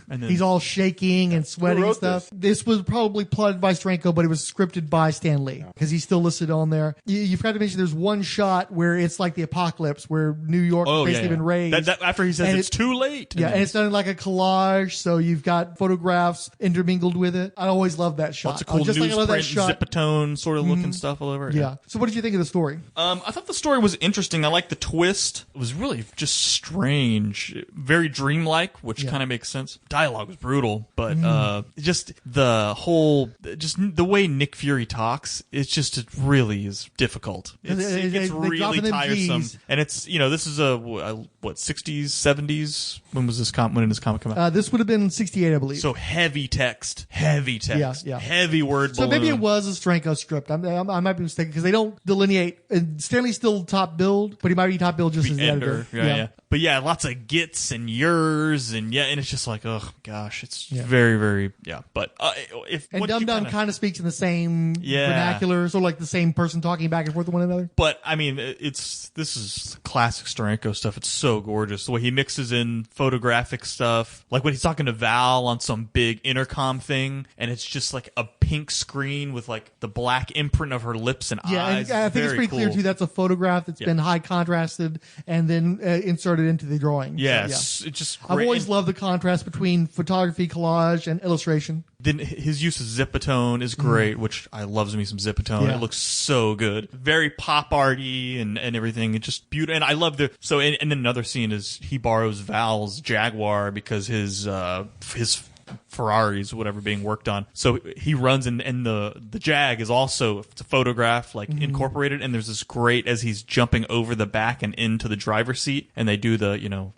S3: And then
S6: he's all shaking and sweating and stuff. This was probably plotted by Steranko, but it was scripted by Stan Lee because he's still listed on there. You forgot to mention there's one shot where it's like the apocalypse, where New York has basically been razed.
S3: That after he says it's too late.
S6: Yeah, and it's done like a collage, so you've got photographs intermingled with it. I always love that shot.
S3: Lots of cool newsprint, Zipatone sort of looking stuff all over it.
S6: Yeah. So what did you think of the story?
S3: I thought the story was interesting. I liked the twist. It was really just strange. Very dreamlike, which kind of makes sense. Dialogue was brutal, but just the whole, just the way Nick Fury talks, it really is difficult. It gets really tiresome. And it's, this is what, 60s, 70s? When was this when did this comic come out?
S6: This would have been 68, I believe.
S3: So heavy text, heavy word balloon.
S6: So maybe it was a Steranko script. I might be mistaken because they don't delineate. And Stanley's still top billed, but he might be top billed just as the editor.
S3: Yeah. But yeah, lots of gets and yours and and it's just like, oh gosh, it's very, very, But
S6: and Dum Dum kind of speaks in the same vernacular, sort of like the same person talking back and forth with one another.
S3: But I mean, this is classic Steranko stuff. It's so gorgeous the way he mixes in photographic stuff, like when he's talking to Val on some big intercom thing, and it's just like a pink screen with like the black imprint of her lips and eyes.
S6: And I think it's pretty clear too. That's a photograph that's been high contrasted and then inserted into the drawing.
S3: Yes, so, it's just great.
S6: I've always loved the contrast between photography, collage, and illustration.
S3: Then his use of Zipatone is great, which I loves me some Zipatone.
S6: Yeah.
S3: It looks so good, very pop arty and everything. It's just beautiful, and I love and then another scene is he borrows Val's Jaguar because his Ferraris, whatever, being worked on. So he runs and the Jag is also to photograph, like incorporated. And there's this great, as he's jumping over the back and into the driver's seat, and they do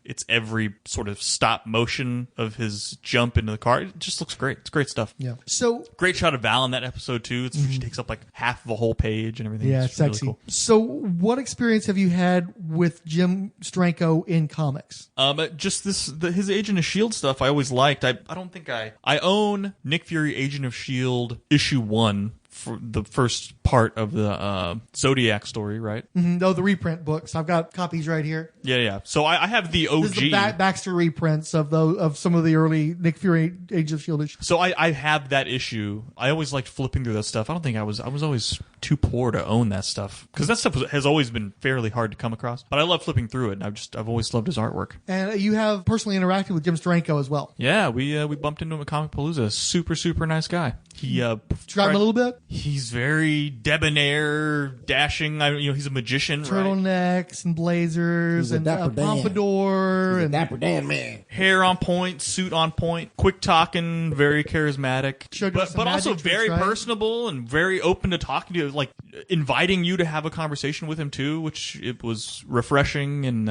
S3: it's every sort of stop motion of his jump into the car. It just looks great. It's great stuff.
S6: Yeah. So
S3: great shot of Val in that episode too. She takes up like half of a whole page and everything.
S6: Yeah,
S3: it's
S6: sexy.
S3: Really cool.
S6: So what experience have you had with Jim Steranko in comics?
S3: Just his Agent of S.H.I.E.L.D. stuff I always liked. I don't think I own Nick Fury Agent of S.H.I.E.L.D. issue 1 for the first part of the Zodiac story, right?
S6: No, the reprint books. I've got copies right here.
S3: Yeah. So I have the OG.
S6: This is the Baxter reprints of some of the early Nick Fury Agents of S.H.I.E.L.D. issues.
S3: So I have that issue. I always liked flipping through that stuff. I don't think I was always too poor to own that stuff because that stuff has always been fairly hard to come across. But I love flipping through it, and I've always loved his artwork.
S6: And you have personally interacted with Jim Steranko as well.
S3: Yeah, we bumped into him at Comic Palooza. Super, super nice guy. He
S6: describe him a little bit.
S3: He's very debonair, dashing. He's a magician.
S6: Turtlenecks and blazers and a pompadour and
S18: dapper Dan man.
S3: Hair on point, suit on point, quick talking, very charismatic, but also very personable and very open to talking to you, like inviting you to have a conversation with him too, which it was refreshing and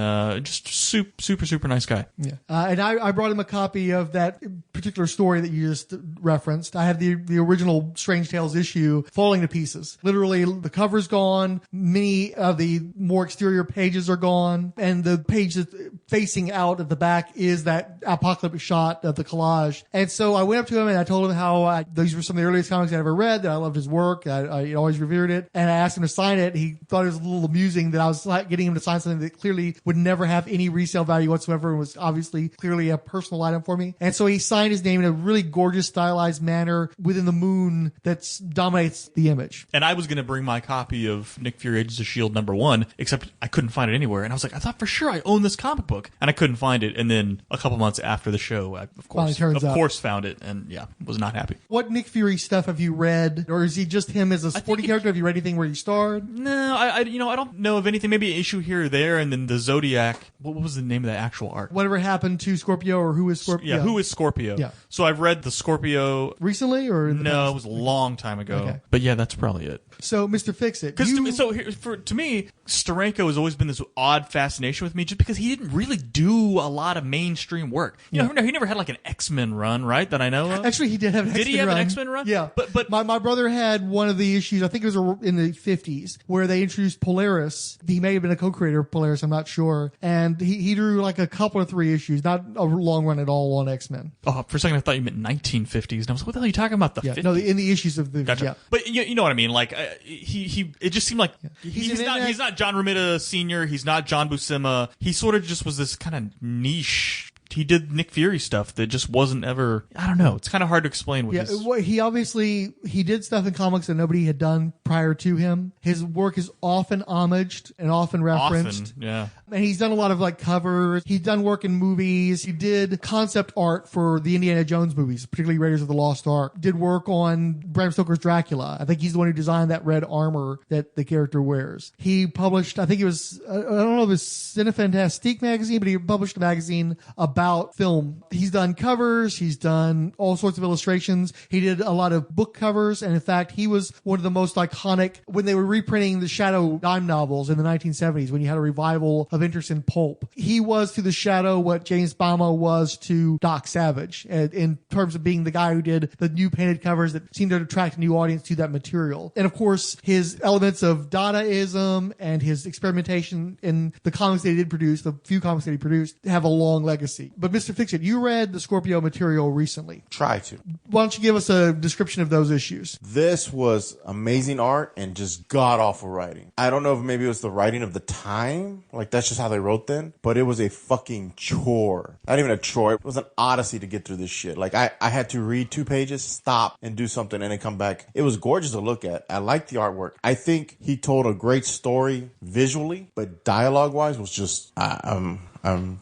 S3: just super, super nice guy.
S6: Yeah, and I brought him a copy of that particular story that you just referenced. I have the original Strange Tales issue falling to pieces. Literally, the cover's gone. Many of the more exterior pages are gone. And the page that's facing out at the back is that apocalyptic shot of the collage. And so I went up to him and I told him how these were some of the earliest comics I'd ever read, that I loved his work. I always revered it. And I asked him to sign it. He thought it was a little amusing that I was getting him to sign something that clearly would never have any resale value whatsoever and was obviously clearly a personal item for me. And so he signed his name in a really gorgeous, stylized manner within the moon that dominates the image.
S3: And I was going to bring my copy of Nick Fury Agents of S.H.I.E.L.D. #1, except I couldn't find it anywhere. And I was like, I thought for sure I owned this comic book. book, and I couldn't find it. And then a couple months after the show, I, of course, found it, and was not happy.
S6: What Nick Fury stuff have you read, or is he just him as a supporting character? Have you read anything where he starred?
S3: No, I don't know of anything. Maybe an issue here or there, and then the Zodiac. What was the name of that actual arc?
S6: Whatever happened to Scorpio, or who is Scorpio?
S3: Yeah, who is Scorpio?
S6: Yeah.
S3: So I've read the Scorpio
S6: recently, or
S3: no, it was a long time ago.
S6: Okay.
S3: But yeah, that's probably it.
S6: So, Mr. Fix-It.
S3: Because to me, Steranko has always been this odd fascination with me, just because he didn't really do a lot of mainstream work. He never had like an X-Men run, right? That I know of.
S6: Actually, he did have an X-Men run.
S3: Did he have an X-Men run?
S6: Yeah.
S3: But
S6: my brother had one of the issues, I think it was in the 50s, where they introduced Polaris. He may have been a co-creator of Polaris, I'm not sure. And he drew like a couple of 3 issues, not a long run at all on X-Men.
S3: Oh, for a second I thought you meant 1950s. And I was like, what the hell are you talking about? The 50s?
S6: No, in the issues of the...
S3: Gotcha.
S6: Yeah.
S3: But you know what I mean? Like, it just seemed like he's not John Romita Sr., he's not John Buscema. He sort of just was this kind of niche. He did Nick Fury stuff that just wasn't ever, I don't know. It's kind of hard to explain what
S6: he did stuff in comics that nobody had done prior to him. His work is often homaged and often referenced.
S3: Often, yeah.
S6: And he's done a lot of like covers. He's done work in movies. He did concept art for the Indiana Jones movies, particularly Raiders of the Lost Ark. Did work on Bram Stoker's Dracula. I think he's the one who designed that red armor that the character wears. He published, I think it was, I don't know if it was Cinefantastique magazine, but he published a magazine about film. He's done covers. He's done all sorts of illustrations. He did a lot of book covers. And in fact, he was one of the most iconic when they were reprinting the Shadow dime novels in the 1970s, when you had a revival of interest in pulp. He was to the Shadow what James Bama was to Doc Savage in terms of being the guy who did the new painted covers that seemed to attract a new audience to that material. And of course, his elements of Dadaism and his experimentation in the comics that he did produce, the few comics that he produced, have a long legacy. But Mr. Fix-It, you read the Scorpio material recently.
S10: Try to.
S6: Why don't you give us a description of those issues?
S10: This was amazing art and just god-awful writing. I don't know if maybe it was the writing of the time. Like, that's just how they wrote then. But it was a fucking chore. Not even a chore. It was an odyssey to get through this shit. Like, I had to read 2 pages, stop, and do something, and then come back. It was gorgeous to look at. I liked the artwork. I think he told a great story visually, but dialogue-wise was just... I'm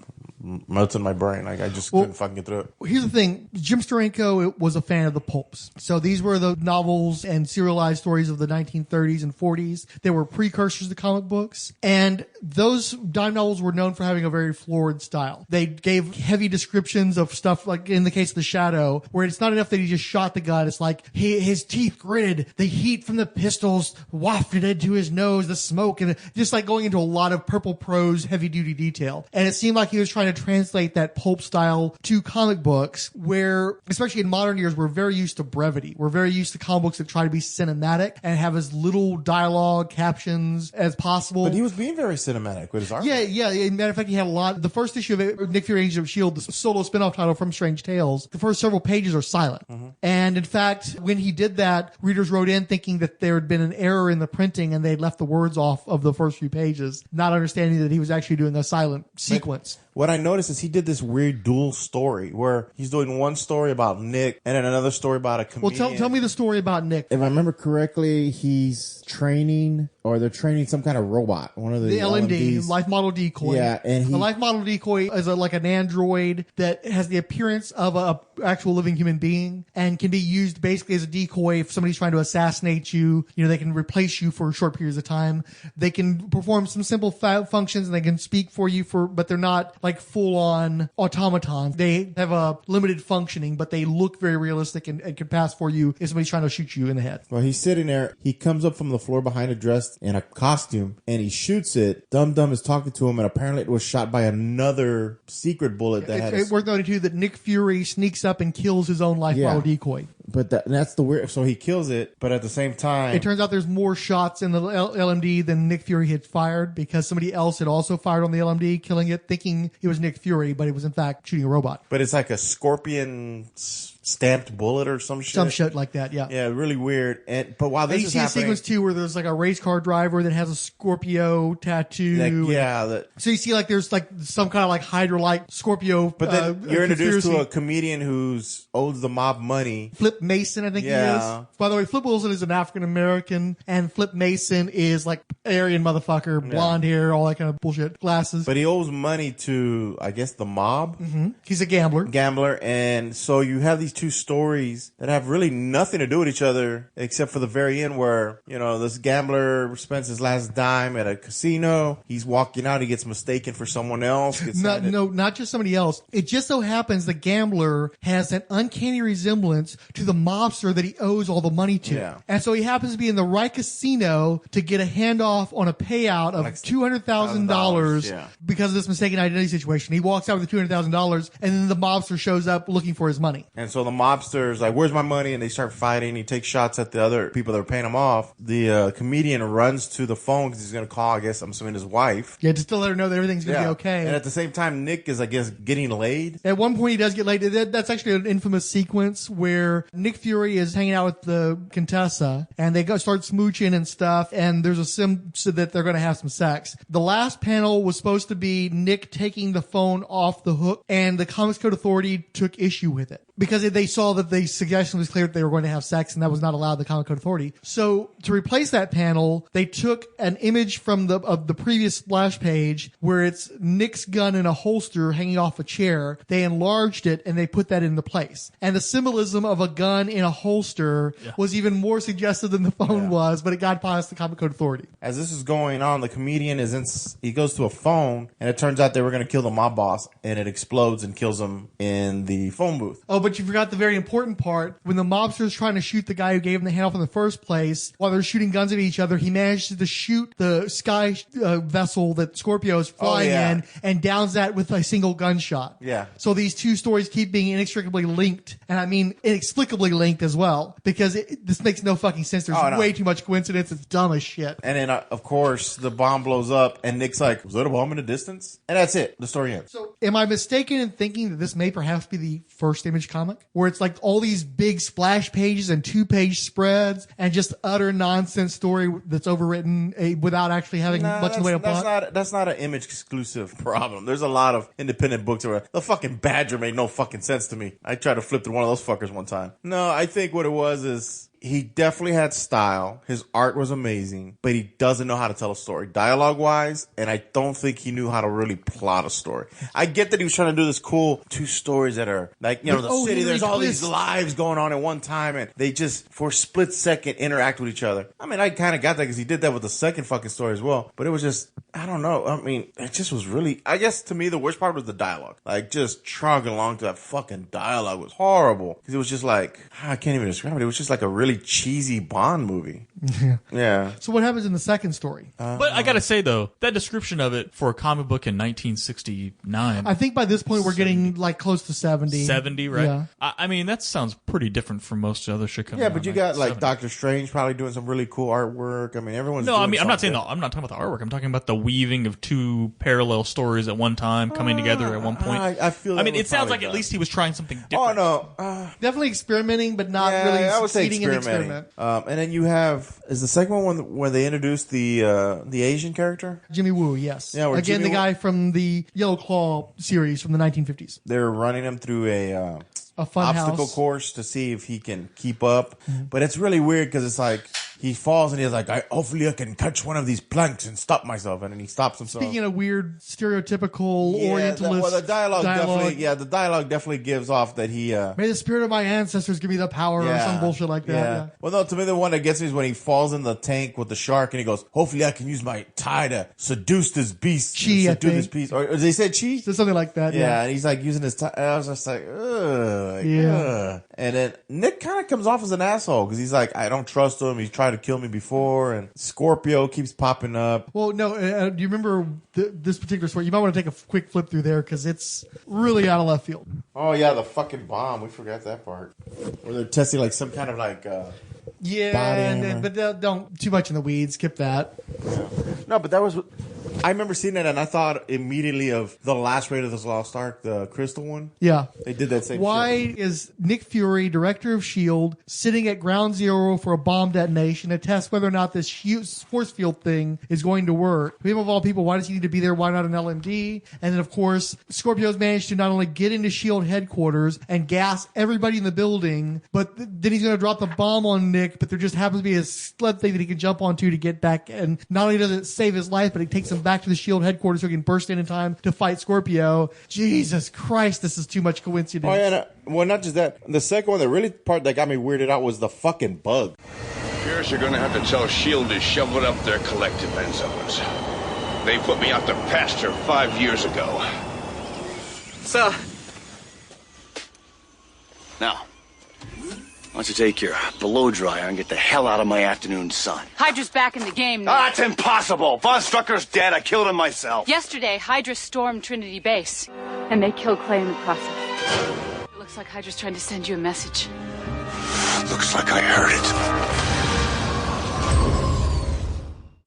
S10: melting my brain. Like, I just couldn't fucking get through it.
S6: Here's the thing. Jim Steranko was a fan of the pulps. So these were the novels and serialized stories of the 1930s and 40s. They were precursors to comic books. And those dime novels were known for having a very florid style. They gave heavy descriptions of stuff, like in the case of The Shadow, where it's not enough that he just shot the gun. It's like his teeth gritted, the heat from the pistols wafted into his nose, the smoke, and just like going into a lot of purple prose, heavy duty detail. And it seemed like he was trying to translate that pulp style to comic books, where, especially in modern years, we're very used to brevity. We're very used to comic books that try to be cinematic and have as little dialogue, captions as possible.
S10: But he was being very cinematic with his art.
S6: Yeah. Matter of fact, he had a lot. The first issue of Nick Fury Agents of S.H.I.E.L.D., the solo spinoff title from Strange Tales, the first several pages are silent. Mm-hmm. And in fact, when he did that, readers wrote in thinking that there had been an error in the printing and they'd left the words off of the first few pages, not understanding that he was actually doing a silent sequence.
S10: What I noticed is he did this weird dual story where he's doing one story about Nick and then another story about a comedian.
S6: Well, tell me the story about Nick.
S18: If I remember correctly, he's training, or they're training some kind of robot. One of the
S6: LMD, Life Model Decoy.
S18: Yeah, and
S6: a Life Model Decoy is like an android that has the appearance of a actual living human being and can be used basically as a decoy if somebody's trying to assassinate you. You know, they can replace you for short periods of time. They can perform some simple functions and they can speak for you but they're not like full-on automatons. They have a limited functioning, but they look very realistic and can pass for you if somebody's trying to shoot you in the head.
S18: Well, he's sitting there. He comes up from the floor behind it dressed in a costume, and he shoots it. Dum Dum is talking to him, and apparently it was shot by another secret bullet that
S6: It's worth noting, too, that Nick Fury sneaks up and kills his own Life Model Decoy.
S18: But that's the weird... So he kills it, but at the same time...
S6: It turns out there's more shots in the LMD than Nick Fury had fired, because somebody else had also fired on the LMD, killing it, thinking it was Nick Fury, but it was in fact shooting a robot.
S10: But it's like a scorpion stamped bullet or some shit.
S6: Some shit like that, yeah.
S10: Yeah, really weird. But while this
S6: you
S10: is
S6: see
S10: happening,
S6: a sequence too where there's like a race car driver that has a Scorpio tattoo. So you see like there's like some kind of like Hydra-like Scorpio.
S10: But then you're introduced to a comedian who's owes the mob money.
S6: Flip Mason, I think he is. By the way, Flip Wilson is an African American, and Flip Mason is like Aryan motherfucker, blonde hair, all that kind of bullshit, glasses.
S10: But he owes money to, I guess, the mob.
S6: Mm-hmm. He's a gambler.
S10: And so you have these two stories that have really nothing to do with each other, except for the very end where, you know, this gambler spends his last dime at a casino. He's walking out. He gets mistaken for someone else.
S6: Not just somebody else. It just so happens the gambler has an uncanny resemblance to the mobster that he owes all the money to.
S10: Yeah.
S6: And so he happens to be in the right casino to get a handoff on a payout of $200,000 because of this mistaken identity situation. He walks out with the $200,000 and then the mobster shows up looking for his money.
S10: And so the mobster's like, where's my money? And they start fighting. He takes shots at the other people that are paying him off. The comedian runs to the phone because he's going to call, I guess, I'm assuming his wife.
S6: Yeah, just to let her know that everything's going to be okay.
S10: And at the same time, Nick is, I guess, getting laid.
S6: At one point, he does get laid. That's actually an infamous sequence where Nick Fury is hanging out with the Contessa, and they start smooching and stuff, and there's a sim so that they're going to have some sex. The last panel was supposed to be Nick taking the phone off the hook, and the Comics Code Authority took issue with it because they saw that the suggestion was clear that they were going to have sex, and that was not allowed the Comic Code Authority. So to replace that panel, they took an image from of the previous splash page where it's Nick's gun in a holster hanging off a chair. They enlarged it and they put that into place. And the symbolism of a gun in a holster was even more suggestive than the phone was, but it got past the Comic Code Authority.
S10: As this is going on, the comedian he goes to a phone, and it turns out they were going to kill the mob boss, and it explodes and kills him in the phone booth.
S6: Oh, but you forgot the very important part. When the mobster is trying to shoot the guy who gave him the handoff in the first place, while they're shooting guns at each other, he manages to shoot the sky vessel that Scorpio is flying in and downs that with a single gunshot.
S10: Yeah.
S6: So these two stories keep being inextricably linked, and I mean inexplicably linked as well, because this makes no fucking sense. There's way too much coincidence. It's dumb as shit.
S10: And then, of course, the bomb blows up, and Nick's like, was that a bomb in the distance? And that's it. The story ends.
S6: So am I mistaken in thinking that this may perhaps be the first Image comic, where it's like all these big splash pages and 2-page spreads and just utter nonsense story that's overwritten without actually having much in the way of plot?
S10: That's not an Image exclusive problem. There's a lot of independent books where the fucking Badger made no fucking sense to me. I tried to flip through one of those fuckers one time. No, I think what it was is he definitely had style. His art was amazing, but he doesn't know how to tell a story dialogue-wise, and I don't think he knew how to really plot a story. I get that he was trying to do this cool two stories that are like, you know, the city, there's all these lives going on at one time, and they just, for a split second, interact with each other. I mean, I kind of got that because he did that with the second fucking story as well, but it was just, I don't know. I mean, it just was really, I guess to me, the worst part was the dialogue. Like, just trogging along to that fucking dialogue was horrible. Because it was just like, I can't even describe it. It was just like a really cheesy Bond movie. Yeah.
S6: So what happens in the second story?
S3: But I gotta say though, that description of it for a comic book in 1969.
S6: I think by this point we're getting like close to 70.
S3: 70, right?
S6: Yeah.
S3: I mean, that sounds pretty different from most other shit coming out.
S10: Yeah, but you got like Doctor Strange probably doing some really cool artwork. I mean, everyone's
S3: No,
S10: doing
S3: I mean, I'm not saying
S10: something.
S3: I'm not talking about the artwork. I'm talking about the weaving of two parallel stories at one time coming together at one point.
S10: I feel that
S3: I mean,
S10: was
S3: it sounds
S10: probably
S3: like at
S10: done.
S3: least he was trying something different.
S10: Oh no,
S6: definitely experimenting, but not
S10: yeah,
S6: really
S10: I would say
S6: succeeding in the
S10: experimenting.
S6: experiment.
S10: And then you have the second one where they introduced the Asian character,
S6: Jimmy Woo, yes.
S10: Yeah, where
S6: again,
S10: Jimmy
S6: the guy from the Yellow Claw series from the 1950s.
S10: They're running him through a
S6: fun
S10: obstacle
S6: house.
S10: course to see if he can keep up. But it's really weird because it's like he falls and he's like, hopefully I can catch one of these planks and stop myself. And then he stops himself.
S6: Speaking of weird, stereotypical Orientalist
S10: the dialogue definitely gives off that he
S6: may the spirit of my ancestors give me the power or some bullshit like that. Yeah.
S10: Well, no, to me the one that gets me is when he falls in the tank with the shark and he goes, hopefully I can use my tie to seduce this beast.
S6: Chi, I
S10: seduce this
S6: think.
S10: beast. Or they said chi?
S6: Something like that.
S10: Yeah, and he's like using his tie. I was just like, ugh. Ugh. And then Nick kind of comes off as an asshole because he's like, I don't trust him. He's tried to kill me before. And Scorpio keeps popping up.
S6: Well, no, do you remember this particular story? You might want to take a quick flip through there because it's really out of left field.
S10: Oh, yeah, the fucking bomb. We forgot that part. Where they're testing like some kind of like...
S6: but don't too much in the weeds. Skip that.
S10: Yeah. No, but that was
S18: I remember seeing that, and I thought immediately of the last Raid of the Lost Ark, the Crystal one.
S6: Yeah.
S18: They did that same
S6: Why
S18: shit.
S6: is Nick Fury, director of S.H.I.E.L.D., sitting at ground zero for a bomb detonation to test whether or not this huge force field thing is going to work? People of all people, why does he need to be there? Why not an LMD? And then, of course, Scorpio's managed to not only get into S.H.I.E.L.D. headquarters and gas everybody in the building, but then he's going to drop the bomb on Nick, but there just happens to be a sled thing that he can jump onto to get back. And not only does it save his life, but it takes him back to the S.H.I.E.L.D. headquarters so he can burst in time to fight Scorpio. Jesus Christ, this is too much coincidence.
S18: Oh, yeah. Well, not just that. The second one, the really part that got me weirded out was the fucking bug.
S14: Pierce, you're gonna have to tell S.H.I.E.L.D. to shovel up their collective end zones. They put me out to pasture 5 years ago.
S2: So, now, why don't you take your blow dryer and get the hell out of my afternoon sun?
S19: Hydra's back in the game now.
S2: Ah, it's impossible. Von Strucker's dead. I killed him myself.
S19: Yesterday, Hydra stormed Trinity Base, and they killed Clay in the process. It looks like Hydra's trying to send you a message.
S2: Looks like I heard it.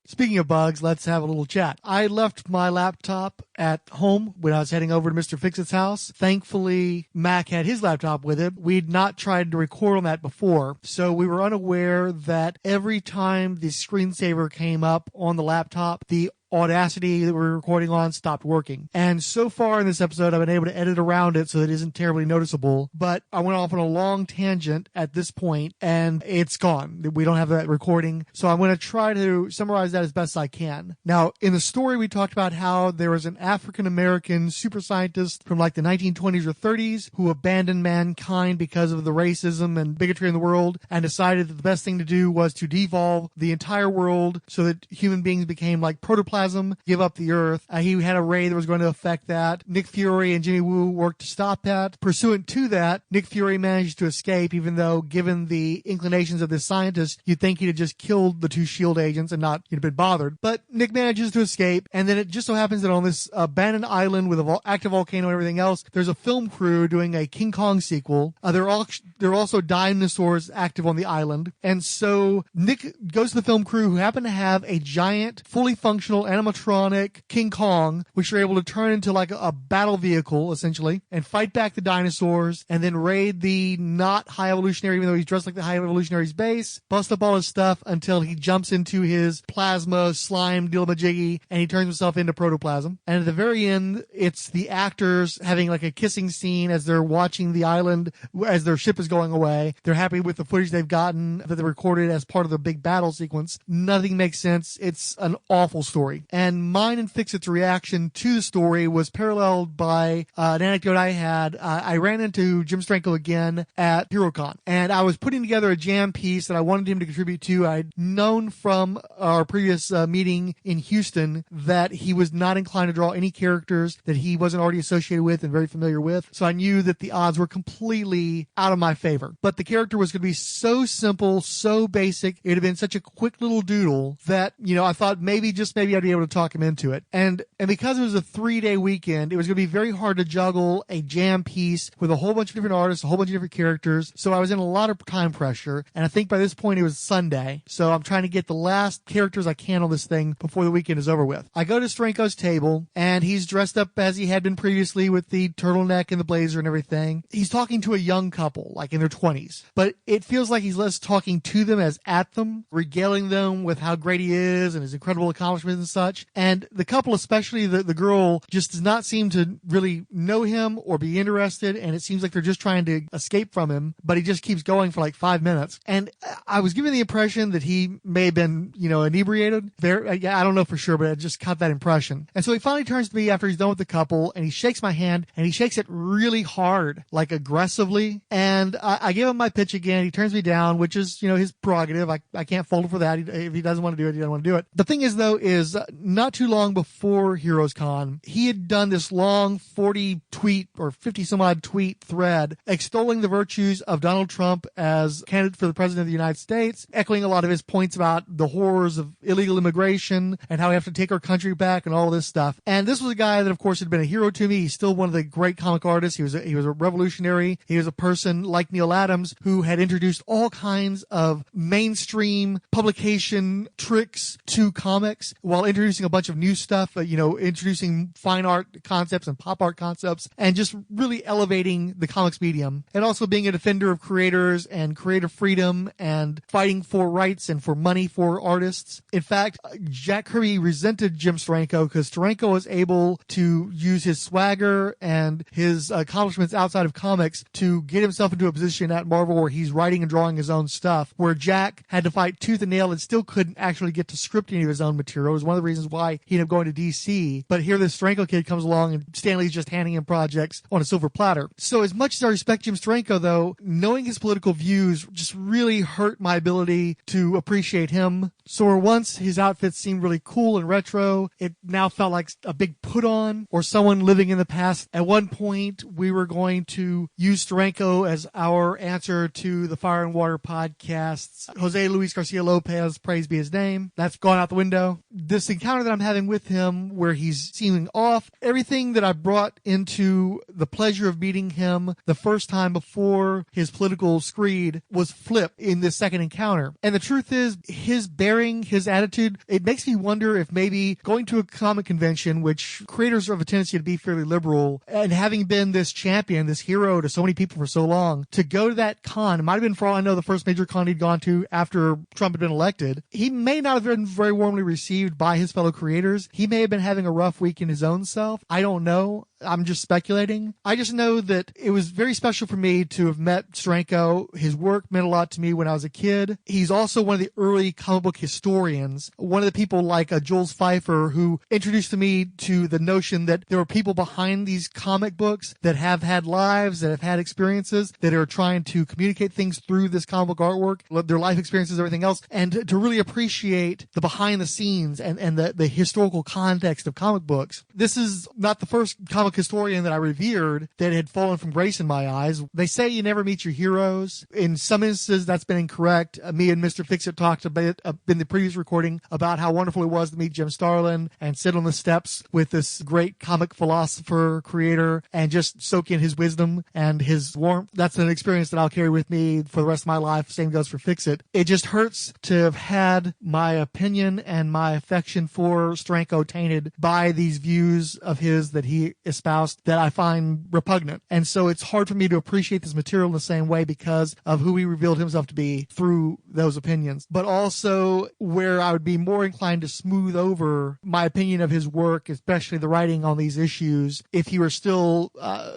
S6: Speaking of bugs, let's have a little chat. I left my laptop at home when I was heading over to Mr. Fixit's house. Thankfully, Mac had his laptop with him. We'd not tried to record on that before, so we were unaware that every time the screensaver came up on the laptop, the Audacity that we're recording on stopped working. And so far in this episode, I've been able to edit around it so that it isn't terribly noticeable. But I went off on a long tangent at this point, and it's gone. We don't have that recording. So I'm going to try to summarize that as best I can. Now, in the story, we talked about how there was an African-American super scientist from like the 1920s or 30s who abandoned mankind because of the racism and bigotry in the world and decided that the best thing to do was to devolve the entire world so that human beings became like protoplasm, give up the earth. He had a ray that was going to affect that. Nick Fury and Jimmy Woo worked to stop that. Pursuant to that, Nick Fury managed to escape, even though, given the inclinations of this scientist, you'd think he'd have just killed the two S.H.I.E.L.D. agents and not been bothered. But Nick manages to escape, and then it just so happens that on this abandoned island with an active volcano and everything else, there's a film crew doing a King Kong sequel. There are also dinosaurs active on the island. And so Nick goes to the film crew, who happen to have a giant, fully functional animatronic King Kong, which are able to turn into like a battle vehicle, essentially, and fight back the dinosaurs, and then raid the not high evolutionary, even though he's dressed like the high evolutionary's base, bust up all his stuff until he jumps into his plasma slime deal-majiggy, and he turns himself into protoplasm. And at the very end, it's the actors having like a kissing scene as they're watching the island, as their ship is going away. They're happy with the footage they've gotten that they recorded as part of the big battle sequence. Nothing makes sense. It's an awful story. And mine and Fixit's reaction to the story was paralleled by an anecdote I had. I ran into Jim Steranko again at HeroCon, and I was putting together a jam piece that I wanted him to contribute to. I'd known from our previous meeting in Houston that he was not inclined to draw any characters that he wasn't already associated with and very familiar with, so I knew that the odds were completely out of my favor. But the character was going to be so simple, so basic, it would have been such a quick little doodle that, I thought maybe I'd be able to talk him into it. And because it was a 3-day weekend, it was going to be very hard to juggle a jam piece with a whole bunch of different artists, a whole bunch of different characters. So I was in a lot of time pressure. And I think by this point it was Sunday. So I'm trying to get the last characters I can on this thing before the weekend is over with. I go to Steranko's table, and he's dressed up as he had been previously with the turtleneck and the blazer and everything. He's talking to a young couple, like in their 20s. But it feels like he's less talking to them as at them, regaling them with how great he is and his incredible accomplishments and such. And the couple, especially the girl, just does not seem to really know him or be interested, and it seems like they're just trying to escape from him, but he just keeps going for like 5 minutes. And I was given the impression that he may have been, inebriated. I don't know for sure, but I just caught that impression. And so he finally turns to me after he's done with the couple, and he shakes my hand, and he shakes it really hard, like aggressively. And I give him my pitch again. He turns me down, which is, his prerogative. I can't fault him for that. If he doesn't want to do it, he doesn't want to do it. The thing is, though, is not too long before Heroes Con, he had done this long 40 tweet or 50 some odd tweet thread extolling the virtues of Donald Trump as candidate for the president of the United States, echoing a lot of his points about the horrors of illegal immigration and how we have to take our country back and all this stuff. And this was a guy that, of course, had been a hero to me. He's still one of the great comic artists. He was a revolutionary. He was a person like Neil Adams who had introduced all kinds of mainstream publication tricks to comics while introducing a bunch of new stuff, introducing fine art concepts and pop art concepts, and just really elevating the comics medium, and also being a defender of creators and creative freedom and fighting for rights and for money for artists. In fact, Jack Kirby resented Jim Steranko because Steranko was able to use his swagger and his accomplishments outside of comics to get himself into a position at Marvel where he's writing and drawing his own stuff, where Jack had to fight tooth and nail and still couldn't actually get to script any of his own material. It was one of the reasons why he ended up going to DC. But here this Steranko kid comes along and Stanley's just handing him projects on a silver platter. So as much as I respect Jim Steranko, though, knowing his political views just really hurt my ability to appreciate him. So where once his outfits seemed really cool and retro, it now felt like a big put on or someone living in the past. At one point, we were going to use Steranko as our answer to the Fire and Water podcast's Jose Luis Garcia Lopez, praise be his name. That's gone out the window. This encounter that I'm having with him where he's seeming off, everything that I brought into the pleasure of meeting him the first time before his political screed was flipped in this second encounter. And the truth is, his bearing, his attitude, it makes me wonder if maybe going to a comic convention, which creators have a tendency to be fairly liberal, and having been this champion, this hero to so many people for so long, to go to that con, it might have been, for all I know, the first major con he'd gone to after Trump had been elected. He may not have been very warmly received by his fellow creators. He may have been having a rough week in his own self. I don't know. I'm just speculating. I just know that it was very special for me to have met Steranko. His work meant a lot to me when I was a kid. He's also one of the early comic book historians, one of the people like Jules Pfeiffer who introduced me to the notion that there were people behind these comic books that have had lives, that have had experiences, that are trying to communicate things through this comic book artwork, their life experiences, everything else, and to really appreciate the behind the scenes and the historical context of comic books. This is not the first comic historian that I revered that had fallen from grace in my eyes. They say you never meet your heroes. In some instances, that's been incorrect. Me and Mr. Fixit talked a bit in the previous recording about how wonderful it was to meet Jim Starlin and sit on the steps with this great comic philosopher, creator, and just soak in his wisdom and his warmth. That's an experience that I'll carry with me for the rest of my life. Same goes for Fixit. It just hurts to have had my opinion and my affection for Steranko tainted by these views of his that he espoused that I find repugnant. And so it's hard for me to appreciate this material in the same way because of who he revealed himself to be through those opinions. But also where I would be more inclined to smooth over my opinion of his work, especially the writing on these issues, if he were still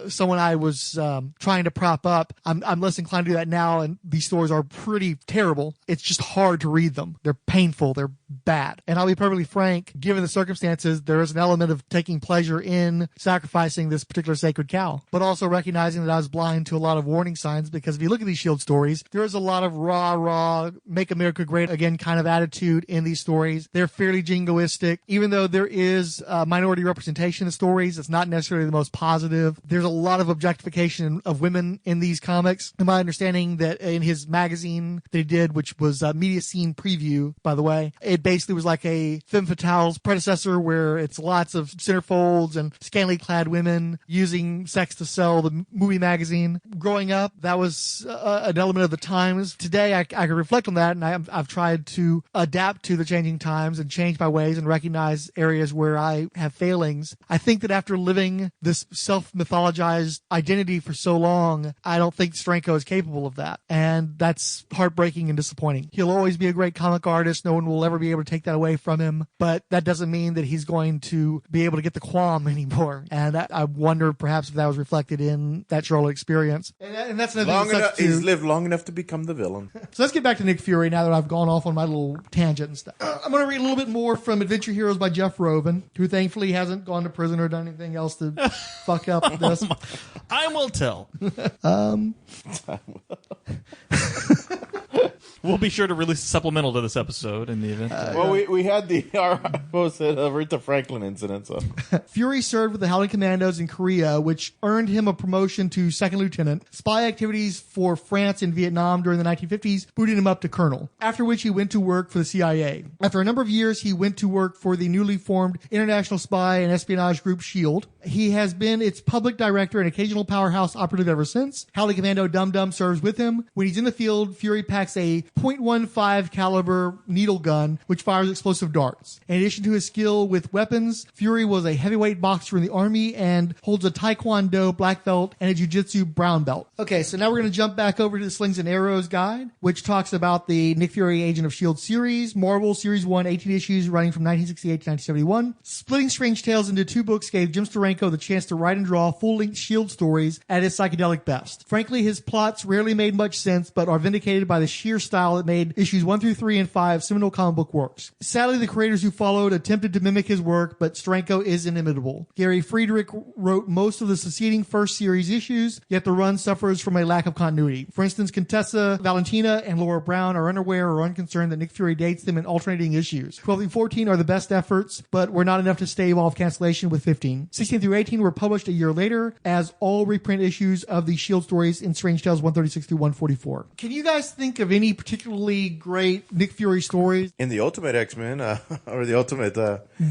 S6: someone I was trying to prop up. I'm less inclined to do that now, and these stories are pretty terrible. It's just hard to read them. They're painful. They're bad. And I'll be perfectly frank, given the circumstances, there is an element of taking pleasure in sacrificing this particular sacred cow, but also recognizing that I was blind to a lot of warning signs, because if you look at these S.H.I.E.L.D. stories, there is a lot of rah, make America great again kind of attitude in these stories. They're fairly jingoistic. Even though there is minority representation in the stories, it's not necessarily the most positive. There's a lot of objectification of women in these comics. And my understanding that in his magazine that he did, which was Media Scene Preview, by the way, it basically was like a femme fatale's predecessor, where it's lots of centerfolds and scantily clad women using sex to sell the movie magazine. Growing up, that was an element of the times. Today, I can reflect on that, and I've tried to adapt to the changing times and change my ways and recognize areas where I have failings. I think that after living this self-mythologized identity for so long, I don't think Steranko is capable of that. And that's heartbreaking and disappointing. He'll always be a great comic artist. No one will ever be able to take that away from him. But that doesn't mean that he's going to be able to get the qualm anymore. And I wonder perhaps if that was reflected in that Charlotte experience. And that's another thing.
S10: He's lived long enough to become the villain.
S6: So let's get back to Nick Fury now that I've gone off on my little tangent and stuff. I'm going to read a little bit more from Adventure Heroes by Jeff Roven, who thankfully hasn't gone to prison or done anything else to fuck up this.
S3: I will tell. We'll be sure to release a supplemental to this episode in the event.
S10: Well, we had the Aretha Franklin incident. So
S6: Fury served with the Howling Commandos in Korea, which earned him a promotion to second lieutenant. Spy activities for France in Vietnam during the 1950s booted him up to colonel, after which he went to work for the CIA. After a number of years, he went to work for the newly formed international spy and espionage group S.H.I.E.L.D. He has been its public director and occasional powerhouse operative ever since. Howling Commando Dum Dum serves with him. When he's in the field, Fury packs a .15 caliber needle gun, which fires explosive darts. In addition to his skill with weapons, Fury was a heavyweight boxer in the Army and holds a Taekwondo black belt and a Jiu-Jitsu brown belt. Okay, so now we're going to jump back over to the Slings and Arrows guide, which talks about the Nick Fury Agent of S.H.I.E.L.D. series, Marvel Series 1, 18 issues running from 1968 to 1971. Splitting Strange Tales into 2 books gave Jim Steranko the chance to write and draw full-length S.H.I.E.L.D. stories at his psychedelic best. Frankly, his plots rarely made much sense, but are vindicated by the sheer style that made issues 1 through 3 and 5 seminal comic book works. Sadly, the creators who followed attempted to mimic his work, but Steranko is inimitable. Gary Friedrich wrote most of the succeeding first series issues, yet the run suffers from a lack of continuity. For instance, Contessa, Valentina, and Laura Brown are unaware or unconcerned that Nick Fury dates them in alternating issues. 12 through 14 are the best efforts, but were not enough to stave off cancellation with 15. 16 through 18 were published a year later as all reprint issues of the S.H.I.E.L.D. stories in Strange Tales 136 through 144. Can you guys think of any particularly great Nick Fury stories?
S10: In the Ultimate X-Men, or the Ultimate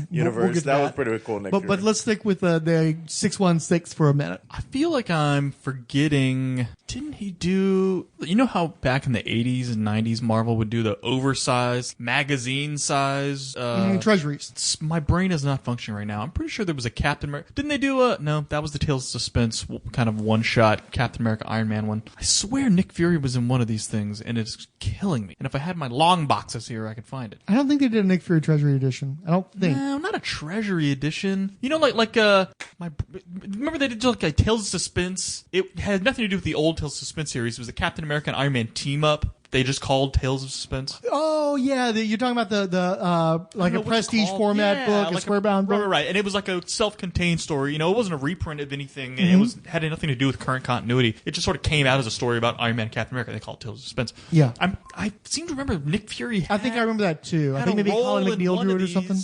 S10: universe,
S6: we'll
S10: that was pretty cool, Nick Fury.
S6: But let's stick with the 616 for a minute.
S3: I feel like I'm forgetting. Didn't he do... You know how back in the 80s and 90s Marvel would do the oversized magazine size...
S6: treasuries.
S3: My brain is not functioning right now. I'm pretty sure there was a Captain America... Didn't they do a... No, that was the Tales of Suspense kind of one-shot Captain America Iron Man one. I swear Nick Fury was in one of these things, and it's killing me. And if I had my long boxes here, I could find it.
S6: I don't think they did a Nick Fury Treasury edition. I don't think.
S3: No, not a Treasury edition. You know, remember they did like a Tales of Suspense? It had nothing to do with the old Tales of Suspense series. It was a Captain America and Iron Man team-up. They just called Tales of Suspense.
S6: Oh yeah, you're talking about the like a prestige format book,
S3: like
S6: a square-bound book,
S3: right? And it was like a self-contained story. You know, it wasn't a reprint of anything, and it had nothing to do with current continuity. It just sort of came out as a story about Iron Man and Captain America. They called it Tales of Suspense.
S6: Yeah,
S3: I seem to remember Nick Fury.
S6: I think I remember that too. I think maybe Colin McNeil drew it or something.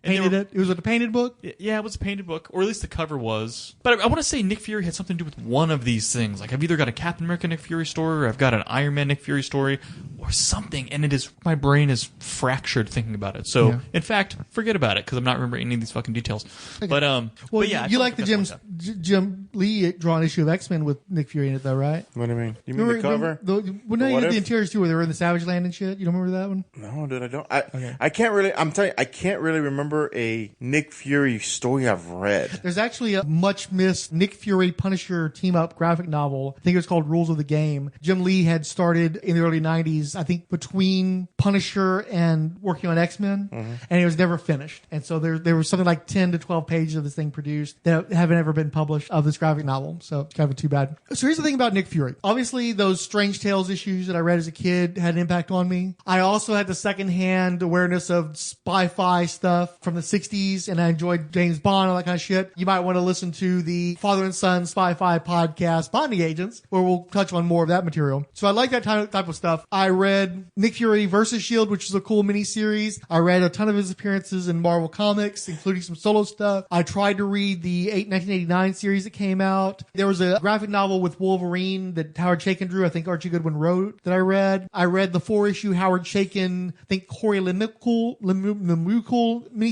S6: Painted it. It was a painted book?
S3: Yeah, it was a painted book, or at least the cover was. But I want to say Nick Fury had something to do with one of these things. Like, I've either got a Captain America Nick Fury story, or I've got an Iron Man Nick Fury story, or something, and my brain is fractured thinking about it. So, in fact, forget about it, because I'm not remembering any of these fucking details. Okay. But yeah.
S6: You like the Jim Lee drawn issue of X-Men with Nick Fury in it, though, right?
S10: What do you mean? You mean the cover?
S6: When you did the interiors too, where they were in the Savage Land and shit. You don't remember that one?
S10: No, dude, I don't. I can't really. I'm telling you, I can't really remember a Nick Fury story I've read.
S6: There's actually a much missed Nick Fury Punisher team up graphic novel. I think it was called Rules of the Game. Jim Lee had started in the early 90s, I think, between Punisher and working on X-Men, and it was never finished. And so there was something like 10 to 12 pages of this thing produced that haven't ever been published of this graphic novel. So it's kind of too bad. So here's the thing about Nick Fury. Obviously, those Strange Tales issues that I read as a kid had an impact on me. I also had the secondhand awareness of spy-fi stuff from the 60s, and I enjoyed James Bond, all that kind of shit. You might want to listen to the Father and Son Spy-Fi podcast, Bonding Agents, where we'll touch on more of that material. So I like that type of stuff. I read Nick Fury versus S.H.I.E.L.D., which is a cool miniseries. I read a ton of his appearances in Marvel Comics, including some solo stuff. I tried to read the 1989 series that came out. There was a graphic novel with Wolverine that Howard Chaykin drew, I think Archie Goodwin wrote, that I read. I read the 4-issue Howard Chaykin, I think Corey Lemucal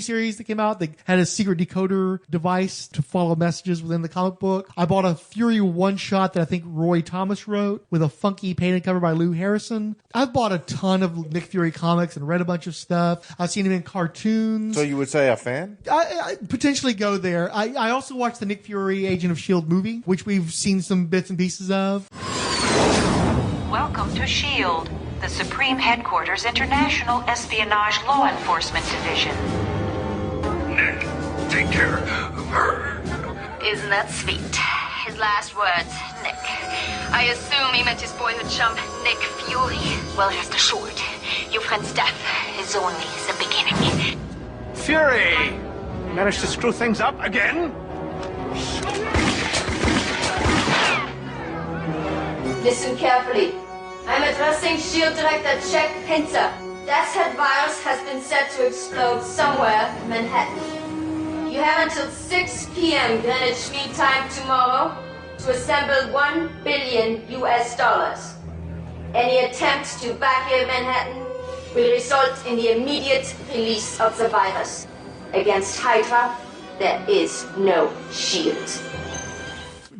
S6: miniseries that came out that had a secret decoder device to follow messages within the comic book. I bought a Fury one-shot that I think Roy Thomas wrote with a funky painted cover by Lou Harrison. I've bought a ton of Nick Fury comics and read a bunch of stuff. I've seen him in cartoons.
S10: So you would say a fan?
S6: I potentially go there. I also watched the Nick Fury Agent of S.H.I.E.L.D. movie, which we've seen some bits and pieces of.
S20: Welcome to S.H.I.E.L.D., the Supreme Headquarters International Espionage Law Enforcement Division.
S14: Nick, take care of her.
S21: Isn't that sweet? His last words, Nick. I assume he meant his boyhood chum, Nick Fury. Well, rest assured, your friend's death is only the beginning.
S14: Fury! Managed to screw things up again?
S22: Listen carefully. I'm addressing S.H.I.E.L.D. Director Jack Pinzer. Death's Head virus has been set to explode somewhere in Manhattan. You have until 6 p.m. Greenwich Mean Time tomorrow to assemble $1 billion. Any attempt to evacuate Manhattan will result in the immediate release of the virus. Against Hydra, there is no shield.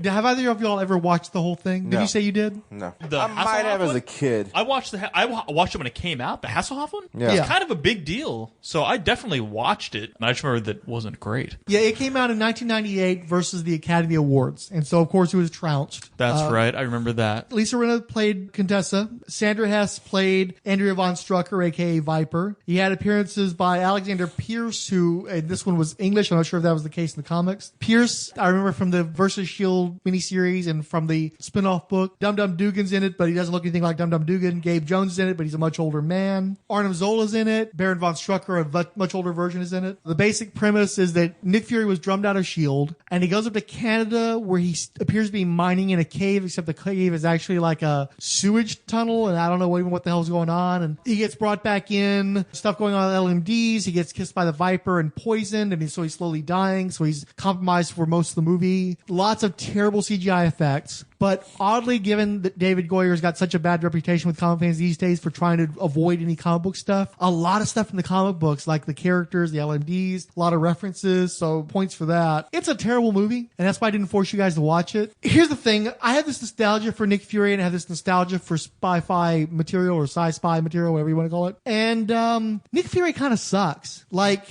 S6: Have either of y'all ever watched the whole thing? Did
S10: No.
S6: you say you did?
S10: No.
S3: The
S10: I might
S3: Hasselhoff
S10: have as
S3: one?
S10: a kid.
S3: I watched watched it when it came out. The Hasselhoff one.
S10: Yeah.
S3: It's kind of a big deal. So I definitely watched it, and I just remember that it wasn't great.
S6: Yeah, it came out in 1998 versus the Academy Awards, and so of course it was trounced.
S3: That's right. I remember that.
S6: Lisa Rinna played Contessa. Sandra Hess played Andrea von Strucker, a.k.a. Viper. He had appearances by Alexander Pierce, who, this one was English. I'm not sure if that was the case in the comics. Pierce, I remember from the Versus S.H.I.E.L.D. miniseries and from the spin-off book. Dum Dum Dugan's in it, but he doesn't look anything like Dum Dum Dugan. Gabe Jones is in it, but he's a much older man. Arnim Zola's in it. Baron von Strucker, a much older version, is in it. The basic premise is that Nick Fury was drummed out of S.H.I.E.L.D., and he goes up to Canada where he appears to be mining in a cave, except the cave is actually like a sewage tunnel, and I don't know even what the hell's going on. And he gets brought back in, stuff going on with LMDs. He gets kissed by the Viper and poisoned, and so he's slowly dying, so he's compromised for most of the movie. Lots of terrible CGI effects. But oddly, given that David Goyer's got such a bad reputation with comic fans these days for trying to avoid any comic book stuff, a lot of stuff in the comic books, like the characters, the LMDs, a lot of references, so points for that. It's a terrible movie, and that's why I didn't force you guys to watch it. Here's the thing. I have this nostalgia for Nick Fury, and I have this nostalgia for spy-fi material or sci-fi material, whatever you want to call it. And Nick Fury kind of sucks. Like,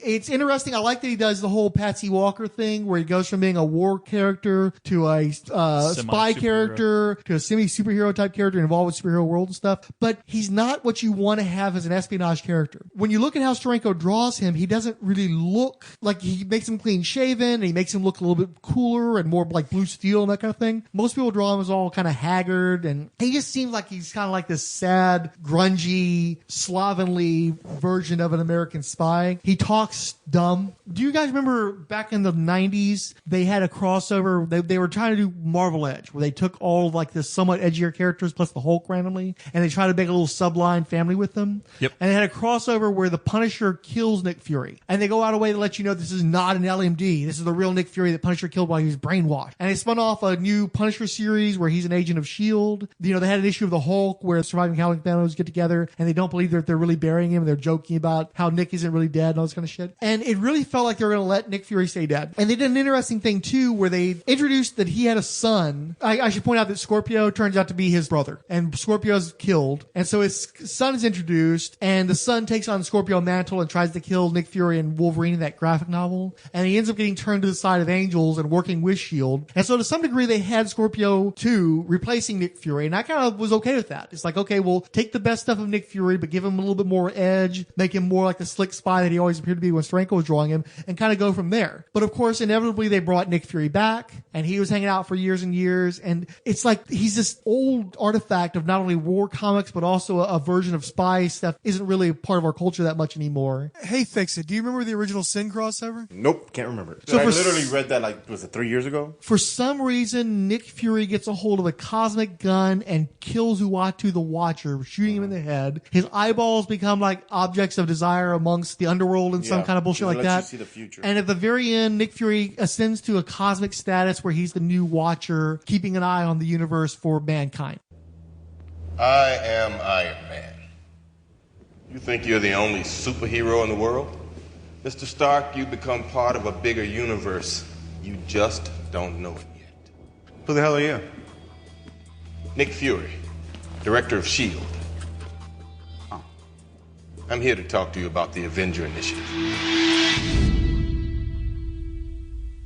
S6: it's interesting. I like that he does the whole Patsy Walker thing, where he goes from being a war character to a spy character to a semi-superhero type character involved with superhero world and stuff. But he's not what you want to have as an espionage character. When you look at how Steranko draws him, he doesn't really look like, he makes him clean shaven, and he makes him look a little bit cooler and more like Blue Steel and that kind of thing. Most people draw him as all kind of haggard, and he just seems like he's kind of like this sad, grungy, slovenly version of an American spy. He talks dumb. Do you guys remember back in the 90s, they had a crossover, they were trying to do Marvel Edge, where they took all of like the somewhat edgier characters plus the Hulk randomly, and they tried to make a little subline family with them.
S3: Yep.
S6: And they had a crossover where the Punisher kills Nick Fury, and they go out of way to let you know this is not an LMD. This is the real Nick Fury that Punisher killed while he was brainwashed. And they spun off a new Punisher series where he's an agent of S.H.I.E.L.D. You know, they had an issue of the Hulk where surviving Howling Commandos get together, and they don't believe that they're really burying him, and they're joking about how Nick isn't really dead and all this kind of shit. And it really felt like they were going to let Nick Fury stay dead. And they did an interesting thing too, where they introduced that he had a son. I should point out that Scorpio turns out to be his brother, and Scorpio's killed. And so his son is introduced, and the son takes on the Scorpio mantle and tries to kill Nick Fury and Wolverine in that graphic novel. And he ends up getting turned to the side of Angels and working with S.H.I.E.L.D. And so to some degree, they had Scorpio 2 replacing Nick Fury, and I kind of was okay with that. It's like, okay, we'll take the best stuff of Nick Fury, but give him a little bit more edge, make him more like the slick spy that he always appeared to be when Steranko was drawing him, and kind of go from there. But of course, inevitably, they brought Nick Fury back, and he was hanging out for years and years, and it's like he's this old artifact of not only war comics, but also a version of spy stuff isn't really a part of our culture that much anymore.
S1: Hey, Fix It, do you remember the original Sin crossover?
S10: Nope, can't remember.
S6: So
S10: I literally read that like, was it 3 years ago?
S6: For some reason, Nick Fury gets a hold of a cosmic gun and kills Uatu the Watcher, shooting him in the head. His eyeballs become like objects of desire amongst the underworld and some kind of bullshit like that.
S10: You see the future.
S6: And at the very end, Nick Fury ascends to a cosmic status where he's the new Watcher, keeping an eye on the universe for mankind.
S7: I am Iron Man. You think you're the only superhero in the world? Mr. Stark, you become part of a bigger universe. You just don't know it yet. Who the hell are you? Nick Fury, director of S.H.I.E.L.D. Oh. I'm here to talk to you about the Avenger Initiative.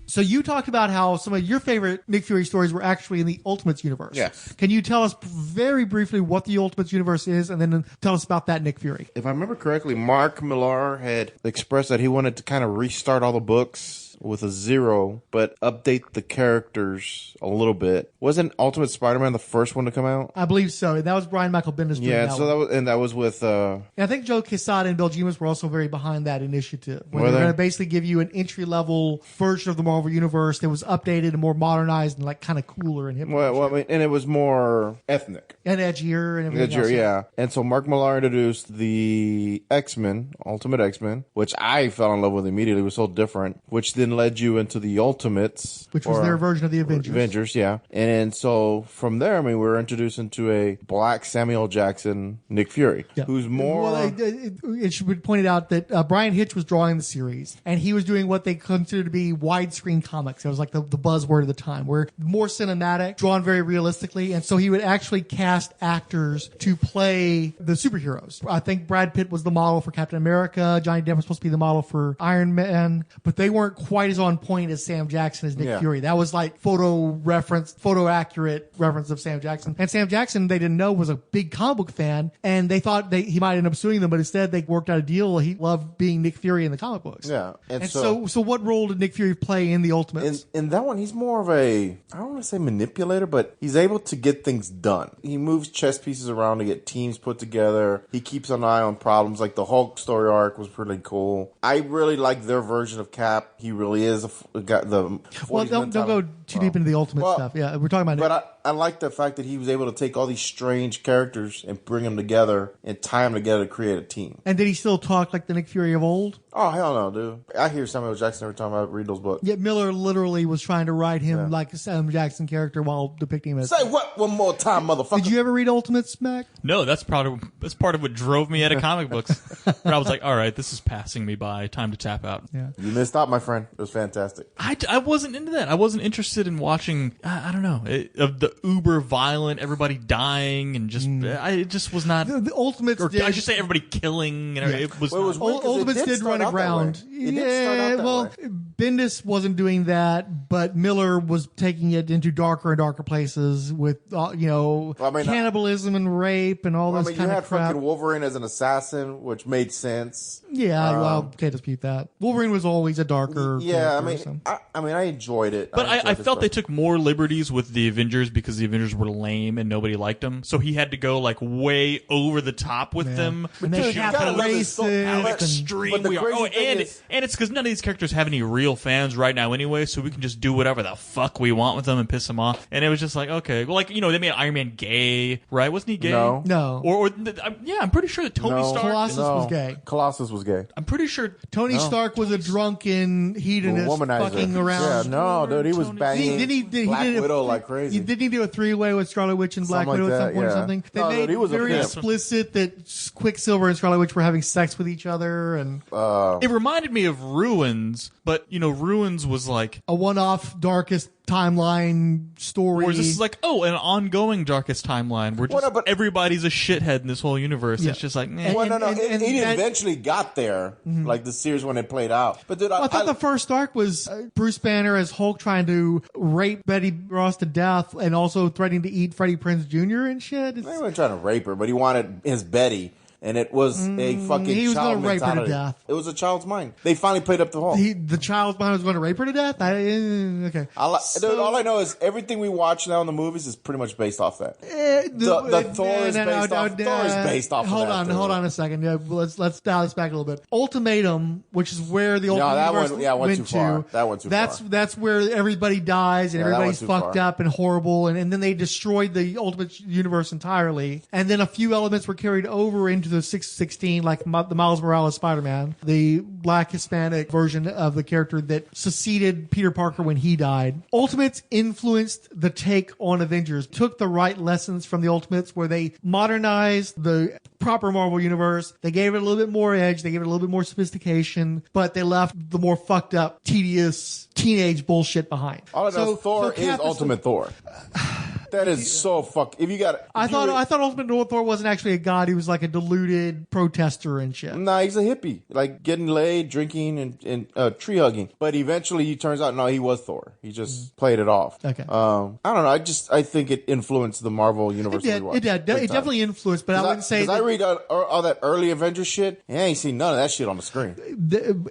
S6: So you talked about how some of your favorite Nick Fury stories were actually in the Ultimates universe.
S10: Yes.
S6: Can you tell us very briefly what the Ultimates universe is, and then tell us about that Nick Fury?
S10: If I remember correctly, Mark Millar had expressed that he wanted to kind of restart all the books with a zero, but update the characters a little bit. Wasn't Ultimate Spider-Man the first one to come out?
S6: I believe so. That was Brian Michael Bendis doing that one.
S10: That was with
S6: and I think Joe Quesada and Bill Jemas were also very behind that initiative. When
S10: Were
S6: they were
S10: they?
S6: going to basically give you an entry-level version of the Marvel Universe that was updated and more modernized and like kind of cooler and hip.
S10: I mean, and it was more ethnic.
S6: And edgier and everything else.
S10: Yeah. And so Mark Millar introduced the X-Men, Ultimate X-Men, which I fell in love with immediately. It was so different, which then then led you into the Ultimates,
S6: which was their version of the Avengers.
S10: Yeah. And so from there, I mean, we're introduced into a black Samuel Jackson Nick Fury, who's more.
S6: Well, it should be pointed out that Brian Hitch was drawing the series, and he was doing what they considered to be widescreen comics. It was like the buzzword of the time, where more cinematic, drawn very realistically, and so he would actually cast actors to play the superheroes. I think Brad Pitt was the model for Captain America. Johnny Depp was supposed to be the model for Iron Man, but they weren't quite as on point as Sam Jackson as Nick Fury. That was like photo accurate reference of Sam Jackson. And Sam Jackson, they didn't know, was a big comic book fan, and they thought he might end up suing them, but instead they worked out a deal. He loved being Nick Fury in the comic books.
S10: Yeah.
S6: And so what role did Nick Fury play in the Ultimates?
S10: In that one, he's more of I don't want to say manipulator, but he's able to get things done. He moves chess pieces around to get teams put together. He keeps an eye on problems. Like the Hulk story arc was pretty cool. I really like their version of Cap. He really is
S6: don't go too deep into the Ultimate stuff. Yeah, we're talking about.
S10: But I like the fact that he was able to take all these strange characters and bring them together and tie them together to create a team.
S6: And did he still talk like the Nick Fury of old?
S10: Oh, hell no, dude. I hear Samuel Jackson every time I read those books.
S6: Yet Miller literally was trying to write him like a Samuel Jackson character while depicting him as...
S10: Say what one more time, motherfucker?
S6: Did you ever read Ultimates, Mac?
S3: No, that's part of what drove me out of comic books. Where I was like, all right, this is passing me by. Time to tap out.
S6: Yeah.
S10: You missed out, my friend. It was fantastic.
S3: I wasn't into that. I wasn't interested in watching, I don't know, of the uber violent, everybody dying, and just, it just was not...
S6: The Ultimates
S3: or
S6: did...
S3: I should say everybody killing. And it was,
S6: Ultimates did run aground. Well, Bendis wasn't doing that, but Miller was taking it into darker and darker places with, cannibalism and rape and all this kind of crap.
S10: You had fucking Wolverine as an assassin, which made sense.
S6: Yeah, can't dispute that. Wolverine was always a darker.
S10: Yeah,
S6: character,
S10: I enjoyed it.
S3: But I felt they took more liberties with the Avengers because the Avengers were lame and nobody liked them. So he had to go like way over the top with them.
S6: And they
S3: how extreme we are. And it's because none of these characters have any real fans right now anyway, so we can just do whatever the fuck we want with them and piss them off. And it was just like, okay, well, like, they made Iron Man gay, right? Wasn't he gay?
S6: No.
S3: I'm pretty sure that Tony Stark...
S6: Colossus was gay.
S10: Colossus was gay.
S3: I'm pretty sure...
S6: Tony Stark was a drunken hedonist fucking around.
S10: Yeah, no, dude, he was banging Black Widow like crazy.
S6: Didn't he do a three-way with Scarlet Witch and Black Widow at some point or something? They made it very explicit that Quicksilver and Scarlet Witch were having sex with each other. And
S3: it reminded me of Ruins, but, Ruins was like...
S6: a one-off darkest timeline story.
S3: Whereas this is like, an ongoing darkest timeline where just everybody's a shithead in this whole universe. Yeah. It's just like,
S10: it eventually got there, like the series when it played out. But dude,
S6: I thought the first arc was Bruce Banner as Hulk trying to rape Betty Ross to death and also threatening to eat Freddie Prinze Jr. and shit.
S10: He wasn't trying to rape her, but he wanted his Betty. And it was a fucking
S6: he was
S10: child
S6: going to rape her to
S10: mentality.
S6: death.
S10: It was a child's mind. They finally played up the whole.
S6: The child's mind was going to rape her to death? Okay.
S10: Dude, all I know is everything we watch now in the movies is pretty much based off that. Thor is based off
S6: Hold on a second. Yeah, let's dial this back a little bit. Ultimatum, which is where the Ultimate Universe went
S10: too far. That went too far.
S6: That's where everybody dies and everybody's fucked up and horrible. And then they destroyed the Ultimate Universe entirely. And then a few elements were carried over into the 616, like the Miles Morales Spider-Man, the black Hispanic version of the character that succeeded Peter Parker when he died. Ultimates influenced the take on Avengers, took the right lessons from the Ultimates where they modernized the proper Marvel universe. They gave it a little bit more edge. They gave it a little bit more sophistication, but they left the more fucked up, tedious teenage bullshit behind.
S10: All I know Thor is Ultimate Thor. That is so fuck. If you got,
S6: I thought Ultimate Thor wasn't actually a god. He was like a deluded protester and shit.
S10: Nah, he's a hippie, like getting laid, drinking, and tree hugging. But eventually, he turns out no, he was Thor. He just played it off.
S6: Okay.
S10: I don't know. I think it influenced the Marvel universe.
S6: It definitely influenced, but I wouldn't say.
S10: Because I read all that early Avengers shit, and I ain't seen none of that shit on the screen.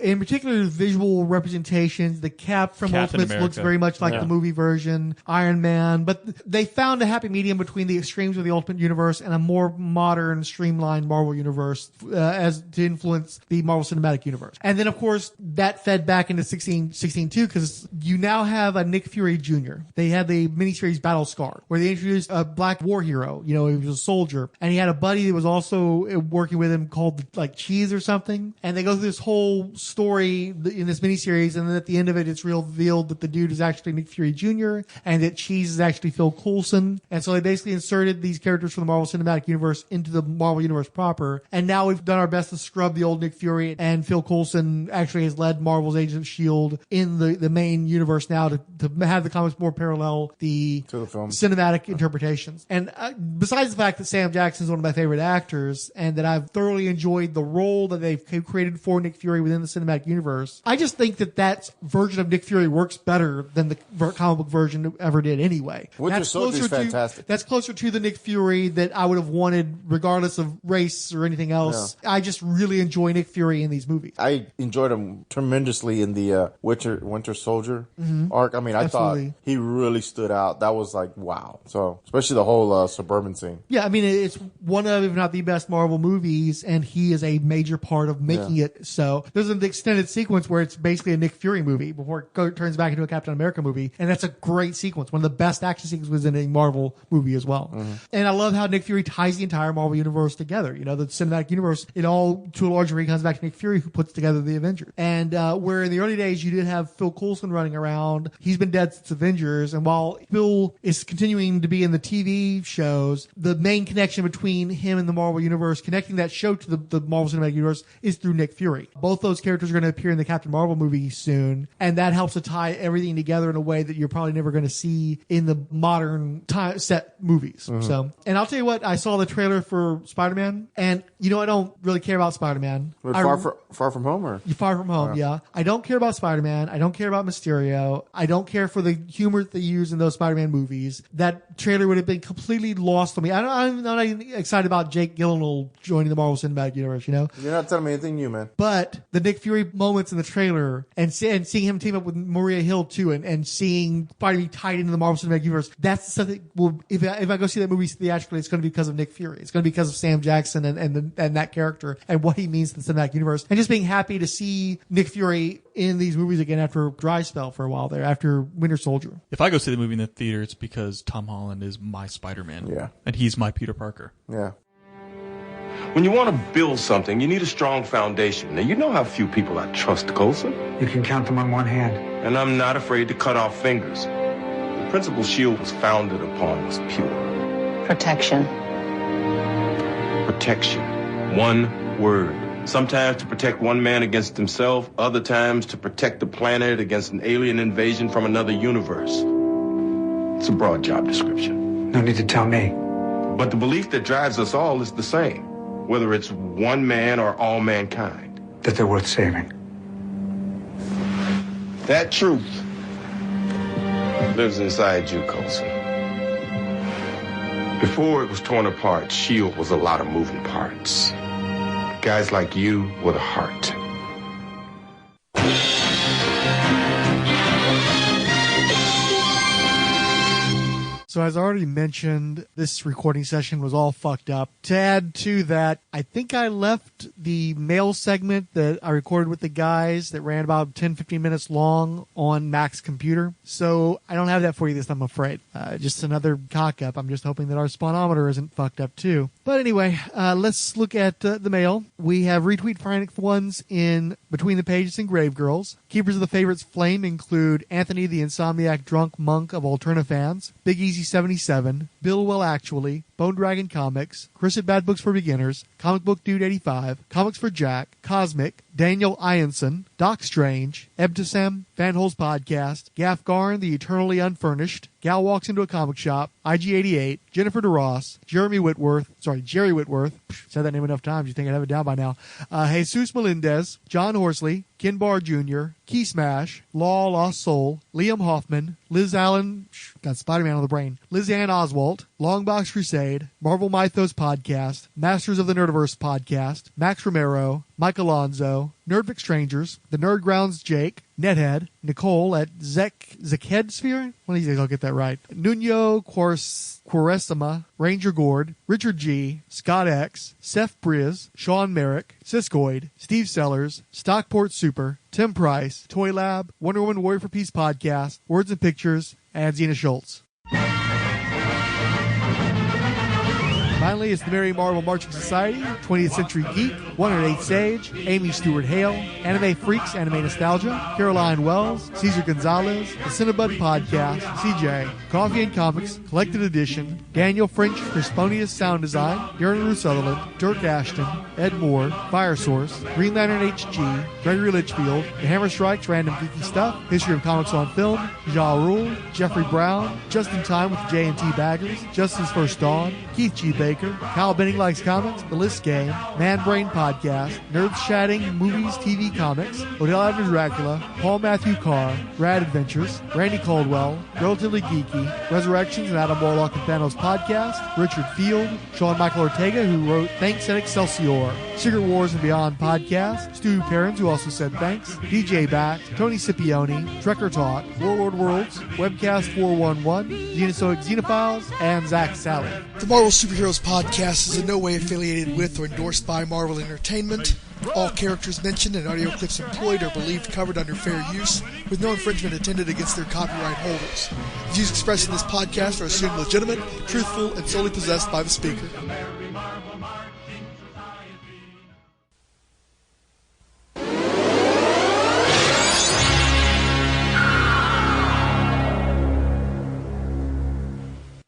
S6: In particular, the visual representations, the Cap from Ultimates looks very much like the movie version. Iron Man, but they they found a happy medium between the extremes of the Ultimate Universe and a more modern, streamlined Marvel Universe as to influence the Marvel Cinematic Universe. And then, of course, that fed back into 16 too, because you now have a Nick Fury Jr. They had the miniseries Battle Scar, where they introduced a black war hero. You know, he was a soldier, and he had a buddy that was also working with him called like Cheese or something. And they go through this whole story in this miniseries, and then at the end of it, it's revealed that the dude is actually Nick Fury Jr. and that Cheese is actually Phil Coulson. And so they basically inserted these characters from the Marvel Cinematic Universe into the Marvel Universe proper. And now we've done our best to scrub the old Nick Fury, and Phil Coulson actually has led Marvel's Agents of S.H.I.E.L.D. in the main universe now to have the comics more parallel the cinematic interpretations. And besides the fact that Sam Jackson is one of my favorite actors and that I've thoroughly enjoyed the role that they've created for Nick Fury within the cinematic universe, I just think that version of Nick Fury works better than the comic book version ever did anyway.
S10: Winter Soldier is fantastic.
S6: That's closer to the Nick Fury that I would have wanted regardless of race or anything else. Yeah. I just really enjoy Nick Fury in these movies.
S10: I enjoyed him tremendously in the Winter Soldier arc. I mean, I thought he really stood out. That was like, wow. So, especially the whole suburban scene.
S6: Yeah, I mean, it's one of, if not the best Marvel movies, and he is a major part of making it. So, there's an extended sequence where it's basically a Nick Fury movie before it turns back into a Captain America movie, and that's a great sequence. One of the best action sequences in a Marvel movie as well. And I love how Nick Fury ties the entire Marvel universe together. You know, the cinematic universe, it all, to a large degree, comes back to Nick Fury, who puts together the Avengers. And where in the early days you did have Phil Coulson running around, he's been dead since Avengers, and while Phil is continuing to be in the TV shows, the main connection between him and the Marvel universe, connecting that show to the Marvel Cinematic Universe, is through Nick Fury. Both those characters are going to appear in the Captain Marvel movie soon, and that helps to tie everything together in a way that you're probably never going to see in the modern set movies. So, and I'll tell you what, I saw the trailer for Spider-Man, and you know, I don't really care about Spider-Man.
S10: Far From Home, or
S6: Far From Home, yeah. I don't care about Spider-Man. I don't care about Mysterio. I don't care for the humor that they use in those Spider-Man movies. That trailer would have been completely lost on me. I'm not even excited about Jake Gyllenhaal joining the Marvel Cinematic Universe, you know?
S10: You're not telling me anything new, man.
S6: But the Nick Fury moments in the trailer, and seeing him team up with Maria Hill too, and seeing Spider-Man tied into the Marvel Cinematic Universe, that's something. Well, if I go see that movie theatrically, it's going to be because of Nick Fury. It's going to be because of Sam Jackson and that character and what he means to the cinematic universe, and just being happy to see Nick Fury in these movies again after a dry spell for a while there, after Winter Soldier.
S3: If I go see the movie in the theater, it's because Tom Holland is my Spider-Man.
S10: Yeah.
S3: And he's my Peter Parker.
S10: Yeah.
S14: When you want to build something, you need a strong foundation. Now, you know how few people I trust, Coulson.
S12: You can count them on one hand.
S14: And I'm not afraid to cut off fingers. The principle S.H.I.E.L.D. was founded upon was pure.
S13: Protection.
S14: Protection. One word. Sometimes to protect one man against himself, other times to protect the planet against an alien invasion from another universe. It's a broad job description.
S12: No need to tell me.
S14: But the belief that drives us all is the same, whether it's one man or all mankind.
S12: That they're worth saving.
S14: That truth lives inside you, Coulson. Before it was torn apart, S.H.I.E.L.D. was a lot of moving parts. Guys like you with a heart.
S6: So as I already mentioned, this recording session was all fucked up. To add to that, I think I left the mail segment that I recorded with the guys that ran about 10-15 minutes long on Mac's computer. So I don't have that for you this time, I'm afraid. Just another cock up. I'm just hoping that our spawnometer isn't fucked up too. But anyway, let's look at the mail. We have retweet frantic ones in Between the Pages and Grave Girls. Keepers of the Favorites Flame include Anthony the Insomniac Drunk Monk of Alterna Fans, Big Easy 77, Bill Well Actually, Bone Dragon Comics, Chris at Bad Books for Beginners, Comic Book Dude 85, Comics for Jack, Cosmic, Daniel Ianson, Doc Strange, Ebtisem, Fanholes Podcast, Gaff Garn, The Eternally Unfurnished, Gal Walks Into a Comic Shop, IG88, Jennifer DeRoss, Jerry Whitworth, said that name enough times, you think I'd have it down by now, Jesus Melendez, John Horsley, Ken Barr Jr., Key Smash, Law Lost Soul, Liam Hoffman, Liz Allen, got Spider-Man on the brain, Liz Ann Oswalt, Longbox Crusade, Marvel Mythos Podcast, Masters of the Nerdiverse Podcast, Max Romero, Mike Alonzo, Nerdvic Strangers, The Nerd Grounds Jake, Nethead, Nicole at Zekhead Sphere. One of these days I'll get that right. Nuno Quaresma, Ranger Gord, Richard G, Scott X, Seth Briz, Sean Merrick, Siskoid, Steve Sellers, Stockport Super, Tim Price, Toy Lab, Wonder Woman Warrior for Peace Podcast, Words and Pictures, and Zena Schultz. Finally, it's the Merry Marvel Marching Society, 20th Century Geek, 108 Sage, Amy Stewart Hale, Anime Freaks, Anime Nostalgia, Caroline Wells, Cesar Gonzalez, the Cinnabud Podcast, CJ, Coffee and Comics, Collected Edition, Daniel French, Crisponius Sound Design, Darren Ruth Sutherland, Dirk Ashton, Ed Moore, Fire Source, Green Lantern HG, Gregory Litchfield, The Hammer Strikes, Random Geeky Stuff, History of Comics on Film, Ja Rule, Jeffrey Brown, Just in Time with the J&T Baggers, Justice First Dawn, Keith G. Baker, Kyle Benning Likes Comics, The List Game, Man Brain Podcast, Nerds Chatting, Movies, TV, Comics, Odell Abner Dracula, Paul Matthew Carr, Rad Adventures, Randy Caldwell, Relatively Geeky, Resurrections and Adam Warlock and Thanos Podcast, Richard Field, Sean Michael Ortega, who wrote Thanks at Excelsior, Secret Wars and Beyond Podcast, Stu Perrins, who also said thanks, DJ Back, Tony Scipione, Trekker Talk, Warlord Worlds, Webcast 411, Xenozoic Xenophiles, and Zach Sally.
S4: The Marvel Superheroes Podcast is in no way affiliated with or endorsed by Marvel Entertainment. All characters mentioned and audio clips employed are believed covered under fair use, with no infringement intended against their copyright holders. The views expressed in this podcast are assumed legitimate, truthful, and solely possessed by the speaker.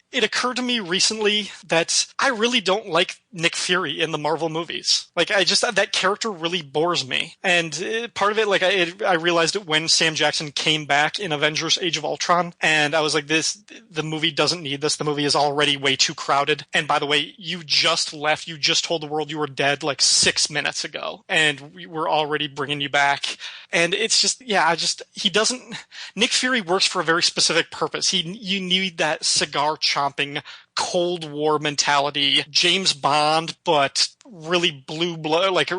S9: It occurred to me recently that I really don't like Nick Fury in the Marvel movies. Like, that character really bores me. And part of it, I realized it when Sam Jackson came back in Avengers Age of Ultron. And I was like, the movie doesn't need this. The movie is already way too crowded. And by the way, you just left. You just told the world you were dead like 6 minutes ago. And we're already bringing you back. And it's just, Nick Fury works for a very specific purpose. You need that cigar chomping Cold War mentality, James Bond, but really blue blood, like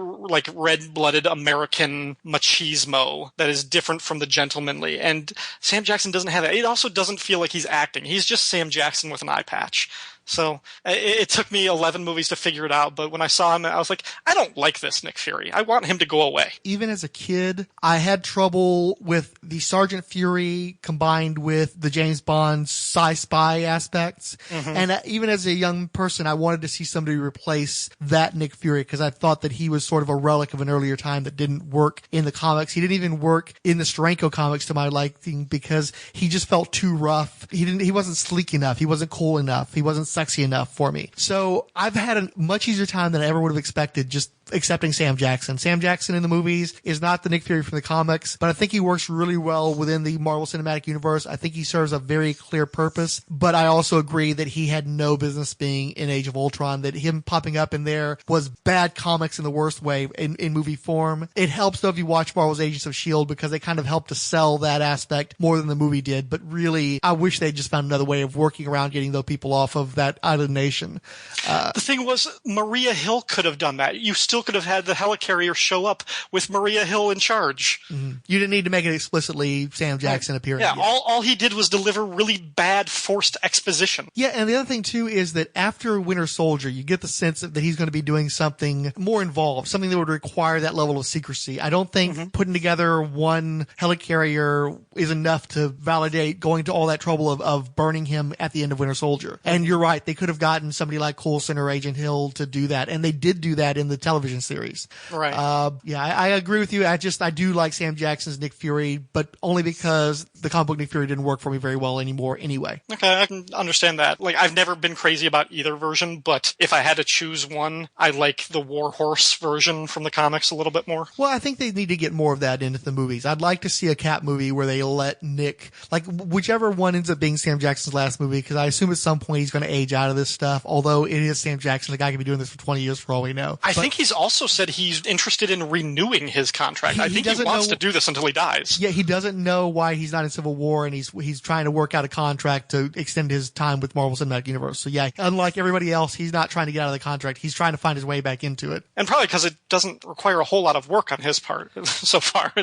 S9: red-blooded American machismo that is different from the gentlemanly. And Sam Jackson doesn't have that. It also doesn't feel like he's acting. He's just Sam Jackson with an eye patch. So it took me 11 movies to figure it out, but when I saw him, I was like, I don't like this Nick Fury. I want him to go away.
S6: Even as a kid, I had trouble with the Sergeant Fury combined with the James Bond sci-spy aspects. Mm-hmm. And even as a young person, I wanted to see somebody replace that Nick Fury because I thought that he was sort of a relic of an earlier time that didn't work in the comics. He didn't even work in the Steranko comics to my liking because he just felt too rough. He wasn't sleek enough. He wasn't cool enough. He wasn't sexy enough for me. So I've had a much easier time than I ever would have expected just accepting Sam Jackson. Sam Jackson in the movies is not the Nick Fury from the comics, but I think he works really well within the Marvel Cinematic Universe. I think he serves a very clear purpose, but I also agree that he had no business being in Age of Ultron, that him popping up in there was bad comics in the worst way in movie form. It helps though if you watch Marvel's Agents of S.H.I.E.L.D. because they kind of helped to sell that aspect more than the movie did, but really I wish they just found another way of working around getting those people off of that island nation.
S9: The thing was, Maria Hill could have done that. You still could have had the helicarrier show up with Maria Hill in charge.
S6: Mm-hmm. You didn't need to make it explicitly Sam Jackson appearing.
S9: Yeah, all he did was deliver really bad forced exposition.
S6: Yeah, and the other thing too is that after Winter Soldier, you get the sense that he's going to be doing something more involved, something that would require that level of secrecy. I don't think putting together one helicarrier is enough to validate going to all that trouble of burning him at the end of Winter Soldier. And you're right, they could have gotten somebody like Coulson or Agent Hill to do that, and they did do that in the television series.
S9: Right.
S6: I agree with you. I do like Sam Jackson's Nick Fury, but only because the comic book Nick Fury didn't work for me very well anymore anyway.
S9: Okay, I can understand that. Like, I've never been crazy about either version, but if I had to choose one, I like the Warhorse version from the comics a little bit more.
S6: Well, I think they need to get more of that into the movies. I'd like to see a Cap movie where they let Nick, like whichever one ends up being Sam Jackson's last movie, because I assume at some point he's going to age out of this stuff, although it is Sam Jackson. The guy could be doing this for 20 years for all we know.
S9: I think he's also said he's interested in renewing his contract. I think he wants to do this until he dies.
S6: Yeah, he doesn't know why he's not in Civil War, and he's trying to work out a contract to extend his time with Marvel Cinematic Universe. So yeah, unlike everybody else, he's not trying to get out of the contract. He's trying to find his way back into it.
S9: And probably because it doesn't require a whole lot of work on his part so far. I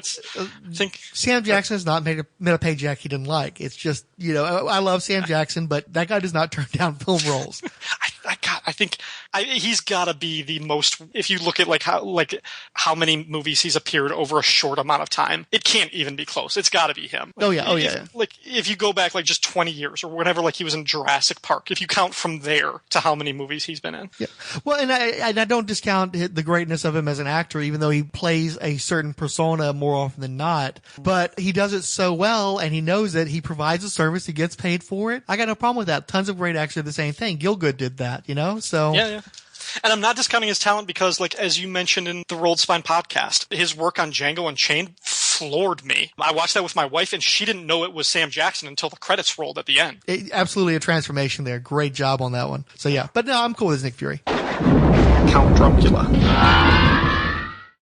S9: think
S6: Sam Jackson has not made a paycheck he didn't like. It's just, I love Sam Jackson, but that guy does not turn down film roles.
S9: I think he's got to be the most. If you look at how many movies he's appeared over a short amount of time, it can't even be close. It's got to be him.
S6: Oh yeah.
S9: If you go back just 20 years or whatever, he was in Jurassic Park. If you count from there to how many movies he's been in.
S6: Yeah. Well, and I don't discount the greatness of him as an actor, even though he plays a certain persona more often than not. But he does it so well, and he knows that he provides a service. He gets paid for it. I got no problem with that. Tons of great actors did the same thing. Gielgud did that. So
S9: yeah. And I'm not discounting his talent because, as you mentioned in the Rolled Spine podcast, his work on Django Unchained floored me. I watched that with my wife, and she didn't know it was Sam Jackson until the credits rolled at the end.
S6: Absolutely a transformation there. Great job on that one. So yeah, but no, I'm cool with Nick Fury.
S9: Count Dracula.